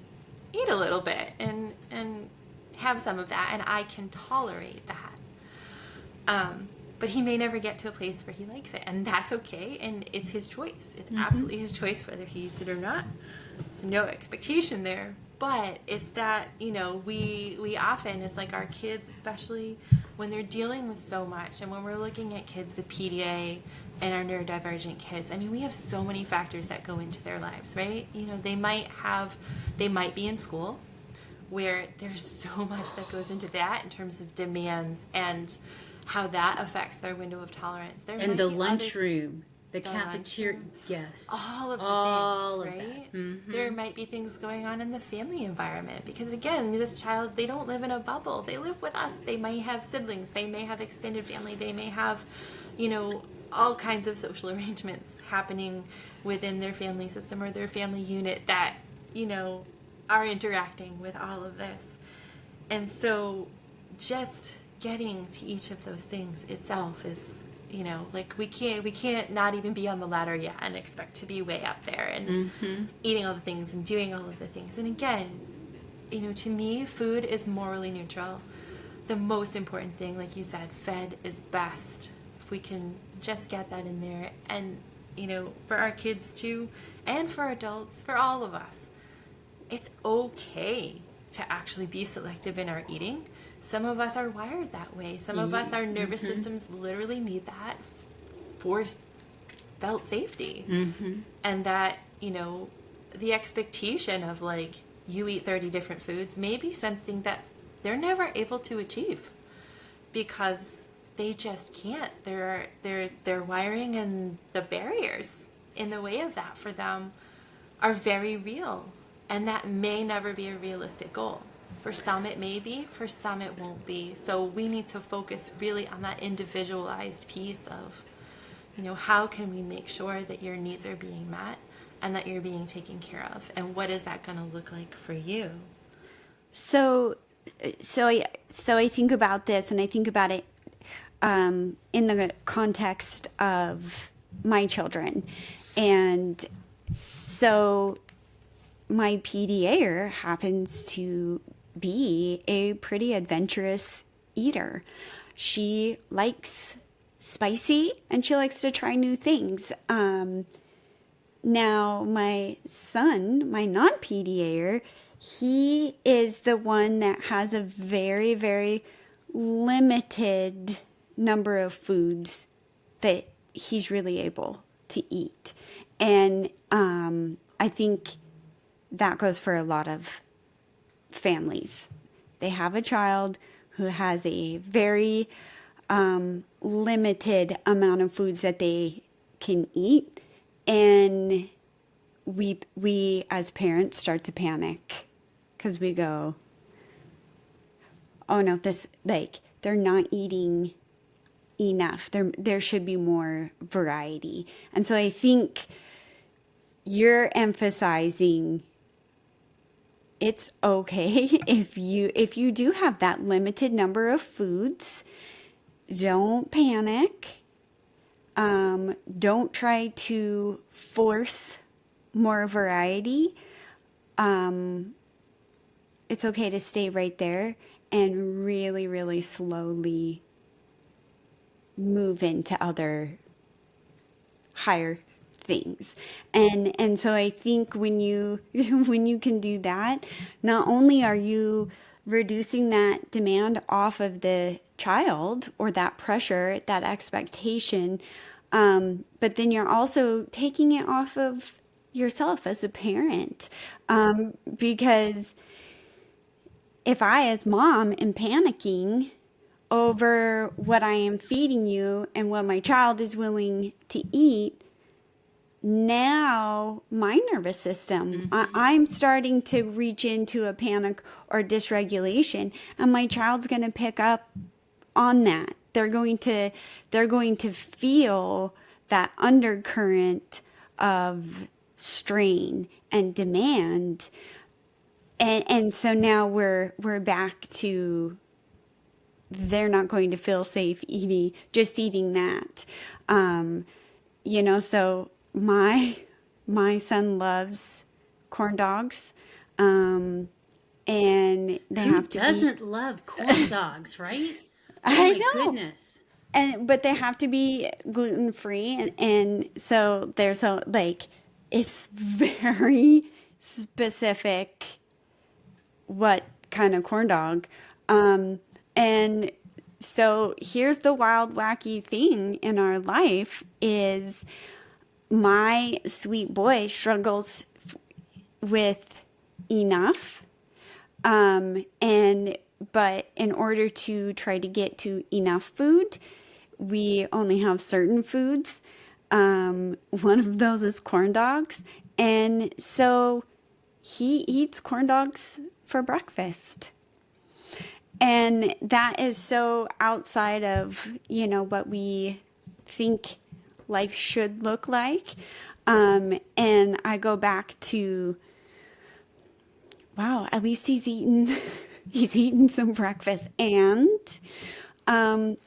eat a little bit and have some of that, and I can tolerate that. But he may never get to a place where he likes it, and that's okay, and it's his choice. It's absolutely his choice whether he eats it or not. There's no expectation there. But it's that, we often, it's like our kids, especially when they're dealing with so much, and when we're looking at kids with PDA and our neurodivergent kids, I mean, we have so many factors that go into their lives, right? They might be in school where there's so much that goes into that in terms of demands and how that affects their window of tolerance. And the lunchroom. The lunchroom, cafeteria, yes. all of the All things, of right? that. Mm-hmm. There might be things going on in the family environment because, again, this child, they don't live in a bubble. They live with us. They may have siblings. They may have extended family. They may have, all kinds of social arrangements happening within their family system or their family unit that, are interacting with all of this. And so just getting to each of those things itself is, like we can't not even be on the ladder yet and expect to be way up there and eating all the things and doing all of the things. And again, to me, food is morally neutral. The most important thing, like you said, fed is best. If we can just get that in there, and for our kids too, and for adults, for all of us, it's okay to actually be selective in our eating. Some of us are wired that way. Some of us, our nervous systems literally need that for felt safety. And that, the expectation of like, you eat 30 different foods may be something that they're never able to achieve because they just can't. Their wiring and the barriers in the way of that for them are very real. And that may never be a realistic goal. For some it may be, for some it won't be. So we need to focus really on that individualized piece of, how can we make sure that your needs are being met and that you're being taken care of? And what is that going to look like for you? So I think about this, and I think about it in the context of my children. And so my PDAer happens to be a pretty adventurous eater. She likes spicy and she likes to try new things. Now my son, my non-PDAer, he is the one that has a very, very limited number of foods that he's really able to eat. And I think that goes for a lot of families. They have a child who has a very limited amount of foods that they can eat, and we as parents start to panic because we go, oh no, they're not eating enough. There should be more variety. And so I think you're emphasizing it's okay if you do have that limited number of foods. Don't panic. Don't try to force more variety. It's okay to stay right there and really, really slowly move into other higher things. And so I think when you can do that, not only are you reducing that demand off of the child or that pressure, that expectation, but then you're also taking it off of yourself as a parent. Because if I as mom am panicking over what I am feeding you and what my child is willing to eat, now my nervous system, I'm starting to reach into a panic or dysregulation, and my child's going to pick up on that. They're going to feel that undercurrent of strain and demand, and so now we're back to they're not going to feel safe eating that. So my son loves corn dogs, and they Who have to doesn't love corn dogs, right? I my know. goodness. But they have to be gluten free, and so there's it's very specific what kind of corn dog. And so here's the wild, wacky thing in our life is my sweet boy struggles with enough. But in order to try to get to enough food, we only have certain foods. one of those is corn dogs. And so he eats corn dogs for breakfast. And that is so outside of, what we think life should look like. And I go back to, wow, at least he's eaten he's eaten some breakfast. And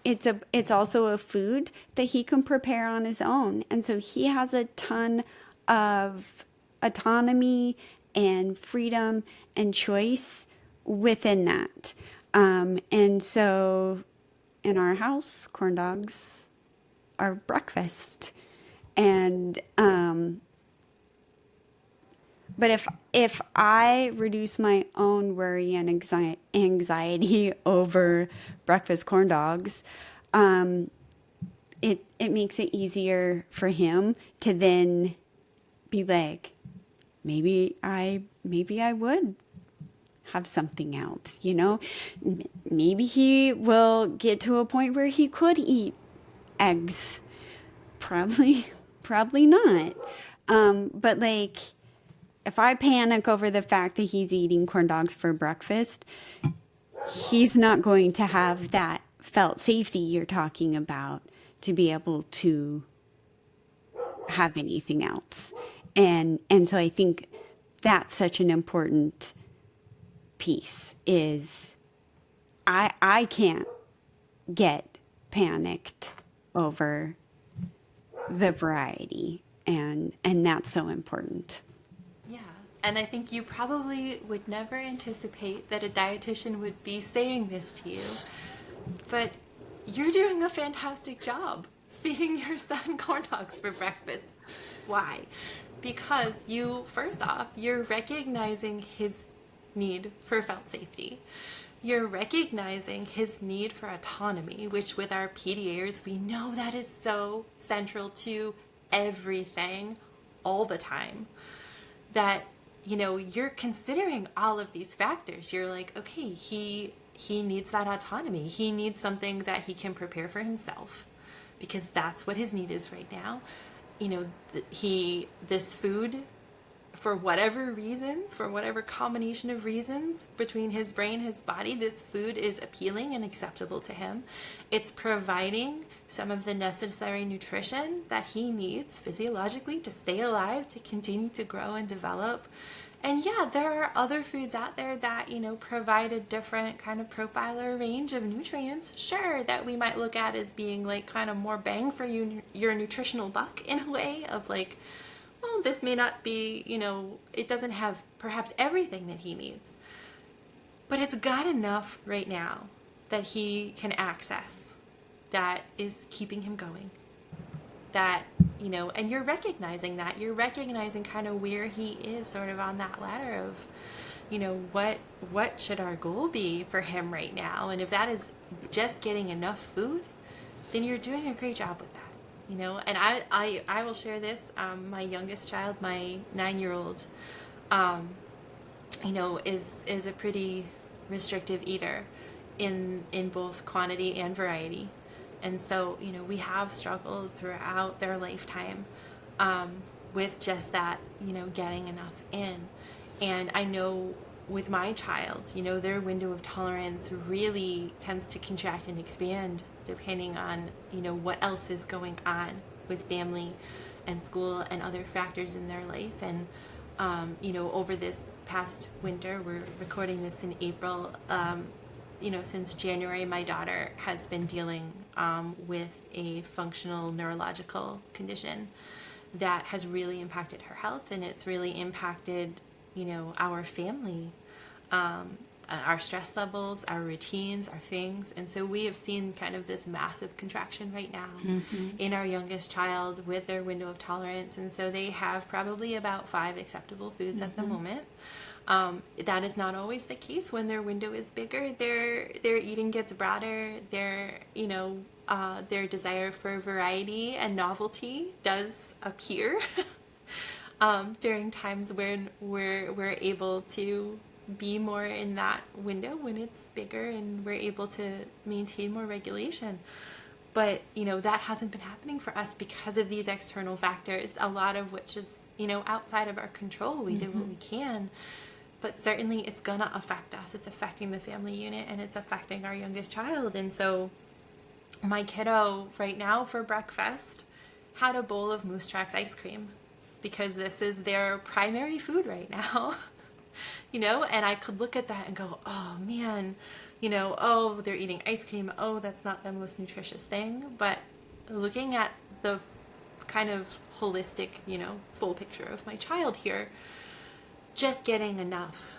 it's also a food that he can prepare on his own. And so he has a ton of autonomy and freedom and choice within that. And so in our house, corn dogs are breakfast. And but if I reduce my own worry and anxiety over breakfast corn dogs, it makes it easier for him to then be like, maybe I would have something else, Maybe he will get to a point where he could eat eggs. Probably not. But like, if I panic over the fact that he's eating corn dogs for breakfast, he's not going to have that felt safety you're talking about to be able to have anything else. And so I think that's such an important piece is I can't get panicked over the variety, and that's so important. Yeah, and I think you probably would never anticipate that a dietitian would be saying this to you, but you're doing a fantastic job feeding your son corn dogs for breakfast. Why? Because first off, you're recognizing his need for felt safety. You're recognizing his need for autonomy, which with our PDAers, we know that is so central to everything all the time. That, you're considering all of these factors. You're like, okay, he needs that autonomy. He needs something that he can prepare for himself because that's what his need is right now. This food, for whatever reasons, for whatever combination of reasons between his brain, his body, this food is appealing and acceptable to him. It's providing some of the necessary nutrition that he needs physiologically to stay alive, to continue to grow and develop. And yeah, there are other foods out there that, provide a different kind of profile or range of nutrients, sure, that we might look at as being like kind of more bang for your nutritional buck in a way of like, well, this may not be, it doesn't have perhaps everything that he needs, but it's got enough right now that he can access that is keeping him going. That, and you're recognizing that. You're recognizing kind of where he is sort of on that ladder of, what should our goal be for him right now? And if that is just getting enough food, then you're doing a great job with that. And I will share this. My youngest child, my 9-year-old, is a pretty restrictive eater in both quantity and variety. And so, we have struggled throughout their lifetime with just that, getting enough in. And I know with my child, their window of tolerance really tends to contract and expand depending on, what else is going on with family and school and other factors in their life. And, over this past winter, we're recording this in April, since January, my daughter has been dealing with a functional neurological condition that has really impacted her health, and it's really impacted, our family, our stress levels, our routines, our things. And so we have seen kind of this massive contraction right now in our youngest child with their window of tolerance. And so they have probably about 5 acceptable foods at the moment. That is not always the case. When their window is bigger, their eating gets broader. Their desire for variety and novelty does appear during times when we're able to be more in that window when it's bigger and we're able to maintain more regulation. But, that hasn't been happening for us because of these external factors, a lot of which is, outside of our control. We do what we can, but certainly it's going to affect us. It's affecting the family unit, and it's affecting our youngest child. And so my kiddo right now for breakfast had a bowl of Moose Tracks ice cream because this is their primary food right now. And I could look at that and go, oh man, oh, they're eating ice cream. Oh, that's not the most nutritious thing. But looking at the kind of holistic, full picture of my child here, just getting enough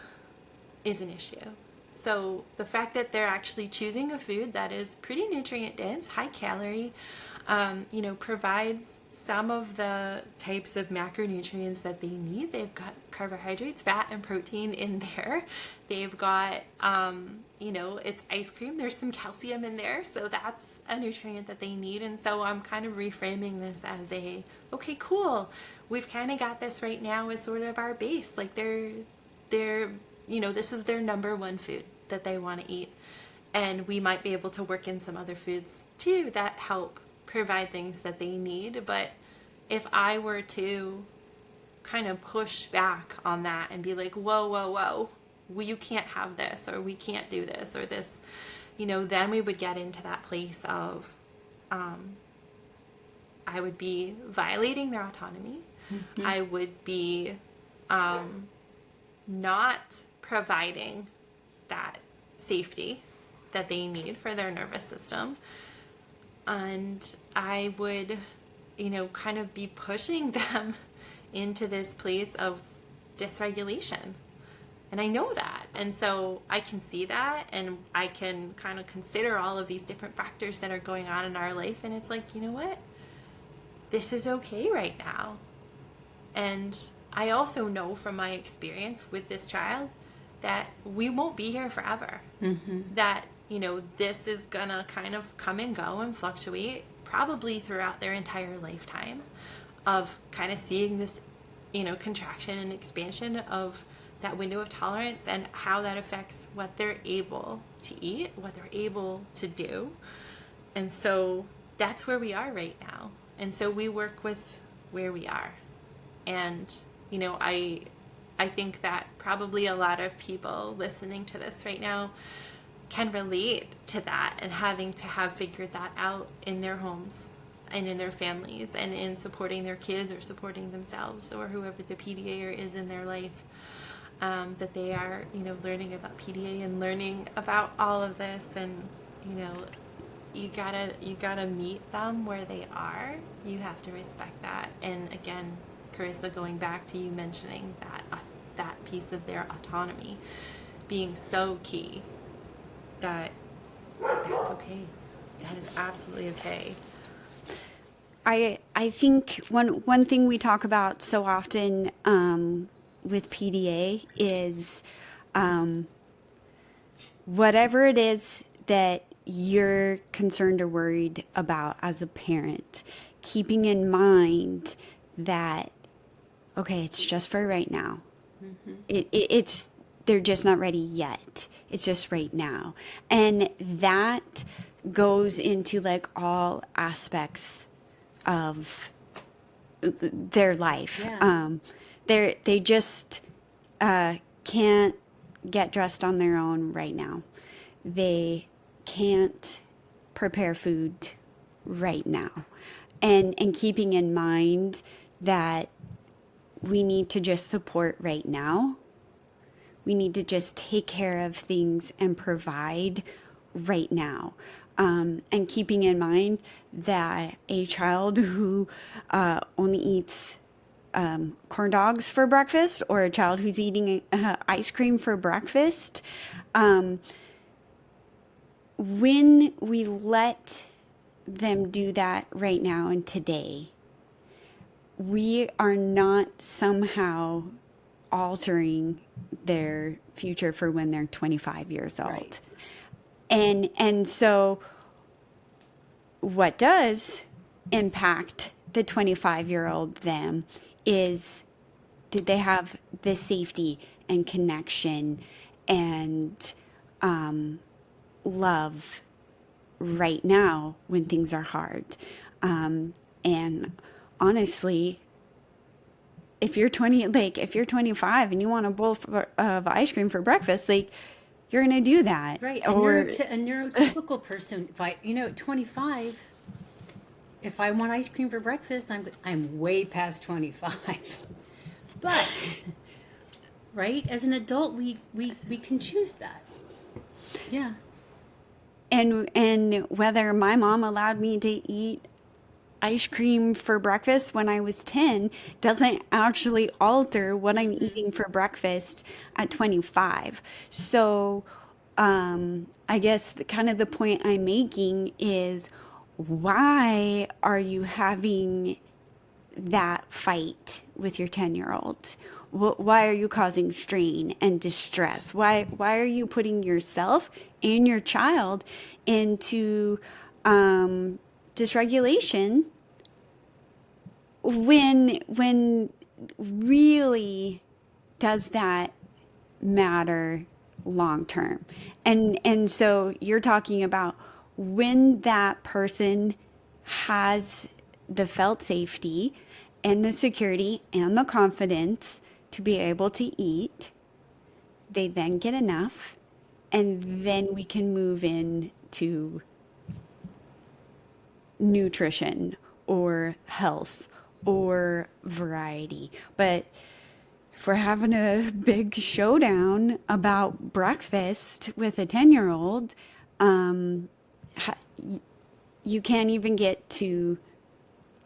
is an issue. So the fact that they're actually choosing a food that is pretty nutrient dense, high calorie, provides some of the types of macronutrients that they need. They've got carbohydrates, fat, and protein in there. They've got, it's ice cream. There's some calcium in there. So that's a nutrient that they need. And so I'm kind of reframing this as okay, cool. We've kind of got this right now as sort of our base. Like they're, this is their number one food that they want to eat. And we might be able to work in some other foods too that help provide things that they need. But if I were to kind of push back on that and be like, whoa, well, you can't have this, or we can't do this, or this, then we would get into that place of I would be violating their autonomy. Mm-hmm. I would be not providing that safety that they need for their nervous system. And I would, kind of be pushing them into this place of dysregulation. And I know that. And so I can see that, and I can kind of consider all of these different factors that are going on in our life. And it's like, you know what? This is okay right now. And I also know from my experience with this child that we won't be here forever. Mm-hmm. That, this is gonna kind of come and go and fluctuate probably throughout their entire lifetime of kind of seeing this, contraction and expansion of that window of tolerance and how that affects what they're able to eat, what they're able to do. And so that's where we are right now. And so we work with where we are. And, I think that probably a lot of people listening to this right now can relate to that, and having to have figured that out in their homes and in their families and in supporting their kids or supporting themselves or whoever the PDAer is in their life, that they are, learning about PDA and learning about all of this. And, you gotta meet them where they are. You have to respect that. And again, Kerissa, going back to you mentioning that piece of their autonomy being so key, that's okay. That is absolutely okay. I think one thing we talk about so often with PDA is whatever it is that you're concerned or worried about as a parent, keeping in mind that, okay, it's just for right now. Mm-hmm. They're just not ready yet. It's just right now. And that goes into like all aspects of their life. Yeah. They just can't get dressed on their own right now. They can't prepare food right now. And keeping in mind that we need to just support right now. We need to just take care of things and provide right now. And keeping in mind that a child who only eats corn dogs for breakfast, or a child who's eating ice cream for breakfast, when we let them do that right now and today, we are not somehow altering their future for when they're 25 years old. Right. And so what does impact the 25-year-old them is, did they have the safety and connection and love right now when things are hard. And honestly, if you're 25 and you want a bowl of ice cream for breakfast, like, you're going to do that. Right. Or A neurotypical person, if I, at 25, if I want ice cream for breakfast, I'm way past 25. But, right, as an adult, we can choose that. Yeah. and whether my mom allowed me to eat ice cream for breakfast when I was 10 doesn't actually alter what I'm eating for breakfast at 25. So, I guess kind of the point I'm making is, why are you having that fight with your 10-year-old? Why are you causing strain and distress? Why are you putting yourself and your child into dysregulation when really does that matter long term? And so you're talking about when that person has the felt safety and the security and the confidence to be able to eat, they then get enough, and then we can move into nutrition or health or variety. But if we're having a big showdown about breakfast with a 10-year-old, you can't even get to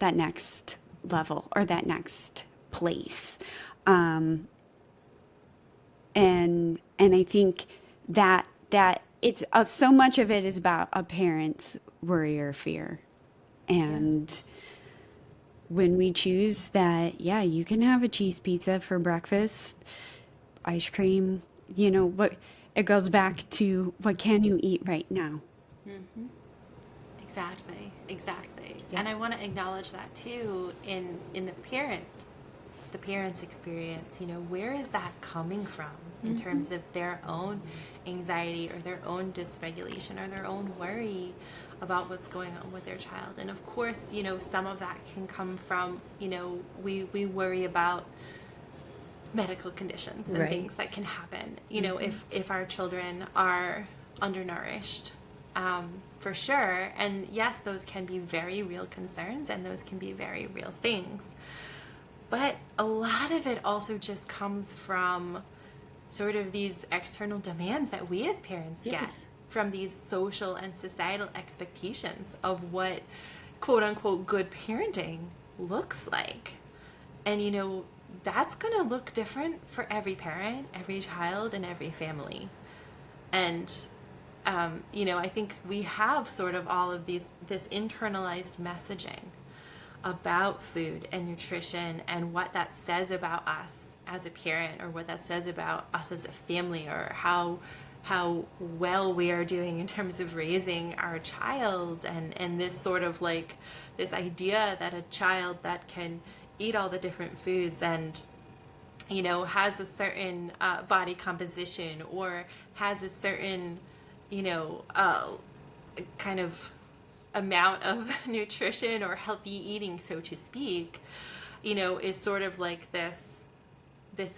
that next level or that next place. And I think that it's so much of it is about a parent's worry or fear. And when we choose that, yeah, you can have a cheese pizza for breakfast, ice cream, what it goes back to, what can you eat right now? Mm-hmm. Exactly. Yeah. And I want to acknowledge that too in the parent's experience. Where is that coming from in terms of their own anxiety or their own dysregulation or their own worry about what's going on with their child? And of course, some of that can come from, we worry about medical conditions and Right. things that can happen, if our children are undernourished, for sure. And yes, those can be very real concerns and those can be very real things. But a lot of it also just comes from sort of these external demands that we as parents Yes. get from these social and societal expectations of what quote unquote good parenting looks like. And that's going to look different for every parent, every child, and every family. And I think we have sort of all of this internalized messaging about food and nutrition and what that says about us as a parent, or what that says about us as a family, or how well we are doing in terms of raising our child, and this sort of like this idea that a child that can eat all the different foods and has a certain body composition, or has a certain kind of amount of nutrition or healthy eating, so to speak, is sort of like this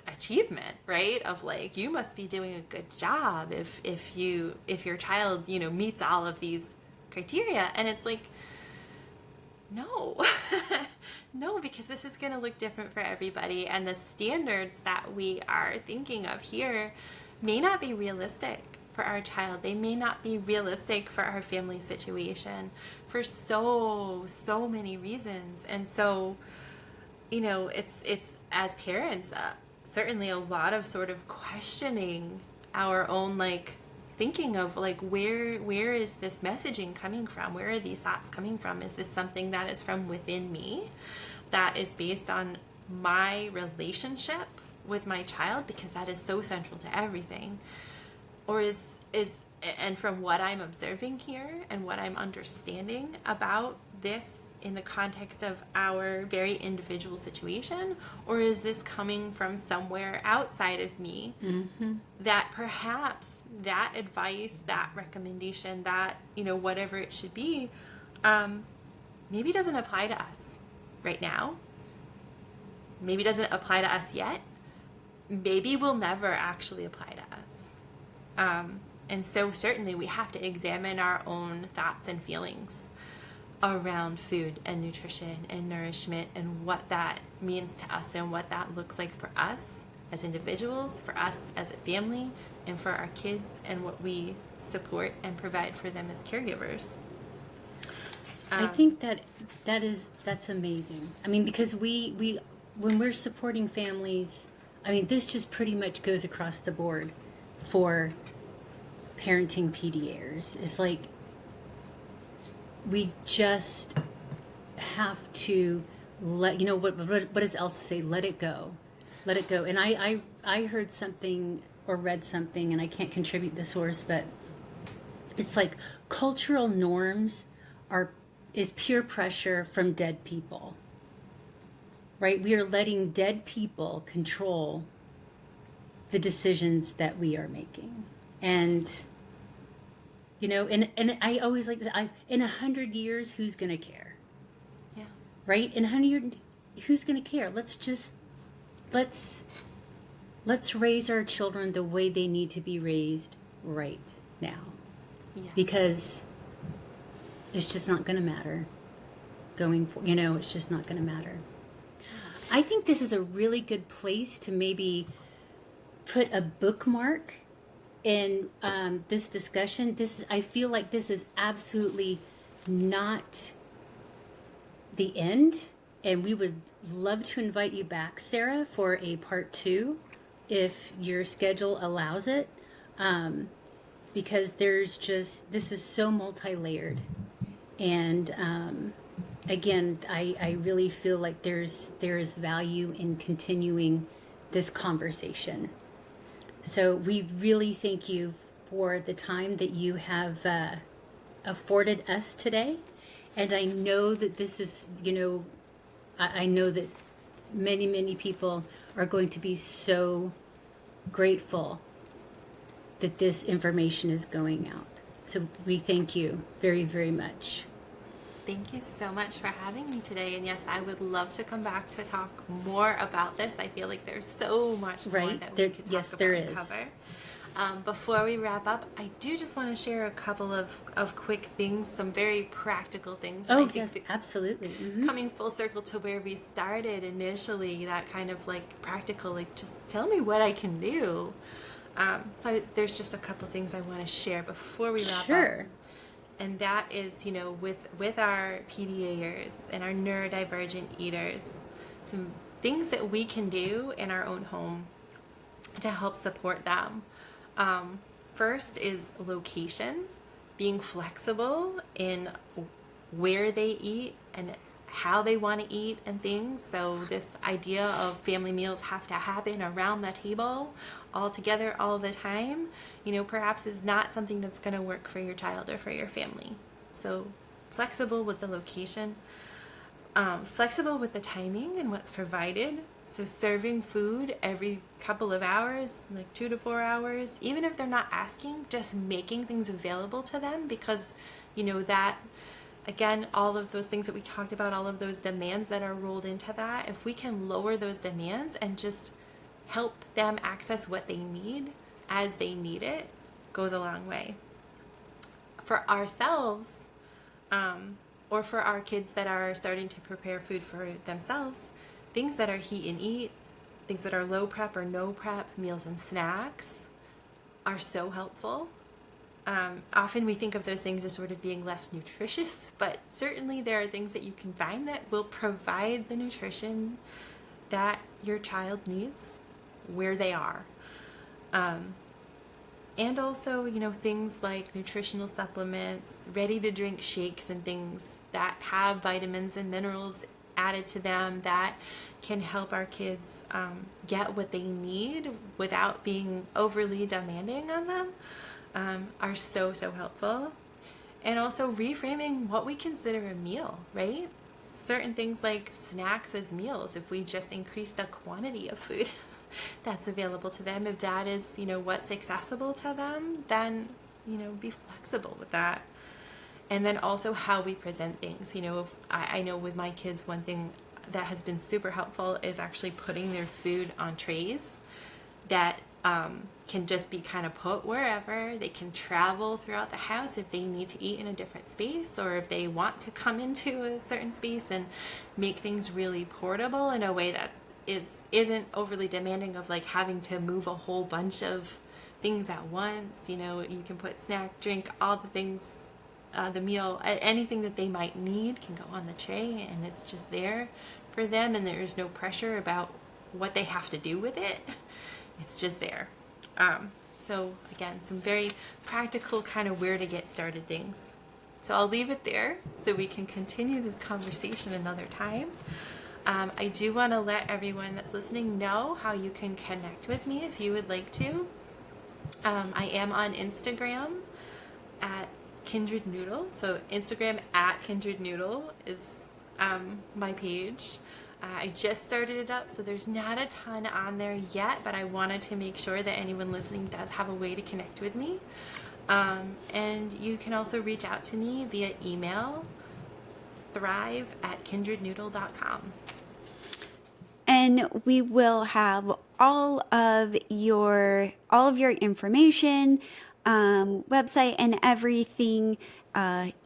achievement, right? Of like, you must be doing a good job if your child, meets all of these criteria. And it's like, no, no, because this is going to look different for everybody. And the standards that we are thinking of here may not be realistic for our child. They may not be realistic for our family situation for so many reasons. And so, it's as parents, certainly a lot of sort of questioning our own, like, thinking of like, where is this messaging coming from? Where are these thoughts coming from? Is this something that is from within me, that is based on my relationship with my child, because that is so central to everything? Or and from what I'm observing here and what I'm understanding about this in the context of our very individual situation, or is this coming from somewhere outside of me that perhaps that advice, that recommendation, that, whatever it should be, maybe doesn't apply to us right now, maybe doesn't apply to us yet, maybe will never actually apply to us. And so certainly we have to examine our own thoughts and feelings around food and nutrition and nourishment and what that means to us and what that looks like for us as individuals, for us as a family, and for our kids, and what we support and provide for them as caregivers. I think that's amazing. I mean, because we when we're supporting families, I mean, this just pretty much goes across the board for parenting PDAers. It's like we just have to let, what does Elsa say? Let it go. Let it go. And I heard something or read something, and I can't contribute the source, but it's like cultural norms is peer pressure from dead people. Right? We are letting dead people control the decisions that we are making. And and I always like to, in 100 years, who's going to care? Yeah. Right? In 100 years, who's going to care? Let's raise our children the way they need to be raised right now. Yes. Because it's just not going to matter going forward. It's just not going to matter. I think this is a really good place to maybe put a bookmark in this discussion. I feel like this is absolutely not the end, and we would love to invite you back, Sarah, for a part 2 if your schedule allows it, because this is so multi-layered, and again, I really feel like there is value in continuing this conversation. So we really thank you for the time that you have afforded us today. And I know that this is, I know that many, many people are going to be so grateful that this information is going out. So we thank you very, very much. Thank you so much for having me today. And yes, I would love to come back to talk more about this. I feel like there's so much more that we could talk about and cover. Before we wrap up, I do just want to share a couple of quick things, some very practical things. Oh, yes, absolutely. Mm-hmm. Coming full circle to where we started initially, that kind of like practical, like just tell me what I can do. So there's just a couple things I want to share before we wrap up. And that is, with our PDAers and our neurodivergent eaters, some things that we can do in our own home to help support them. First is location, being flexible in where they eat and how they want to eat and things. So this idea of family meals have to happen around the table all together all the time, perhaps is not something that's going to work for your child or for your family. So flexible with the location, flexible with the timing and what's provided. So serving food every couple of hours, like 2 to 4 hours, even if they're not asking, just making things available to them, because that, again, all of those things that we talked about, all of those demands that are rolled into that, if we can lower those demands and just help them access what they need as they need it, goes a long way. For ourselves, or for our kids that are starting to prepare food for themselves, things that are heat and eat, things that are low prep or no prep, meals and snacks are so helpful. Often we think of those things as sort of being less nutritious, but certainly there are things that you can find that will provide the nutrition that your child needs where they are. And also, things like nutritional supplements, ready-to-drink shakes and things that have vitamins and minerals added to them that can help our kids get what they need without being overly demanding on them, are so, so helpful. And also reframing what we consider a meal, right? certain things like snacks as meals, if we just increase the quantity of food that's available to them, if that is, what's accessible to them, then, be flexible with that. And then also how we present things. If I know with my kids, one thing that has been super helpful is actually putting their food on trays that can just be kind of put wherever. They can travel throughout the house if they need to eat in a different space, or if they want to come into a certain space, and make things really portable in a way that isn't overly demanding of like having to move a whole bunch of things at once. You can put snack, drink, all the things, the meal, anything that they might need can go on the tray, and it's just there for them, and there's no pressure about what they have to do with it. It's just there. So again, some very practical kind of where to get started things. So I'll leave it there so we can continue this conversation another time. I do want to let everyone that's listening know how you can connect with me if you would like to. I am on Instagram at Kindred Noodle. So Instagram at Kindred Noodle is my page. I just started it up, so there's not a ton on there yet, but I wanted to make sure that anyone listening does have a way to connect with me. And you can also reach out to me via email, thrive@kindrednoodle.com. And we will have all of your information, website, and everything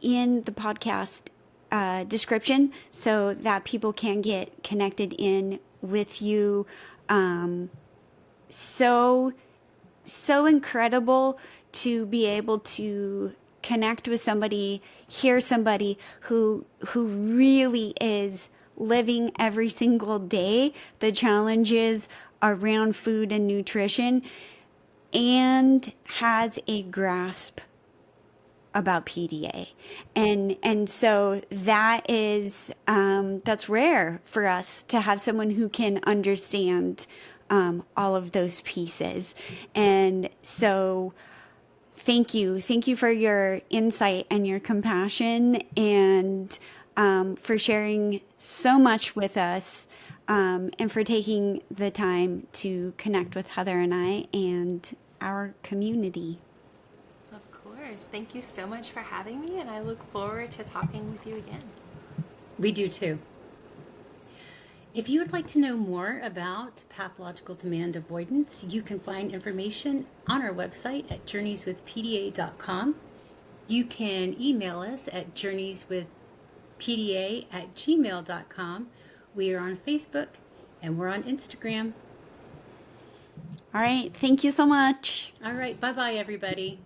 in the podcast description, so that people can get connected in with you. So incredible to be able to connect with somebody, hear somebody who really is living every single day the challenges around food and nutrition, and has a grasp about PDA. And so that is, that's rare for us to have someone who can understand all of those pieces. And so thank you for your insight and your compassion, and for sharing so much with us, and for taking the time to connect with Heather and I and our community. Thank you so much for having me, and I look forward to talking with you again. We do too. If you would like to know more about pathological demand avoidance, you can find information on our website at journeyswithpda.com. You can email us at journeyswithpda@gmail.com. We are on Facebook and we're on Instagram. All right. Thank you so much. All right. Bye-bye, everybody.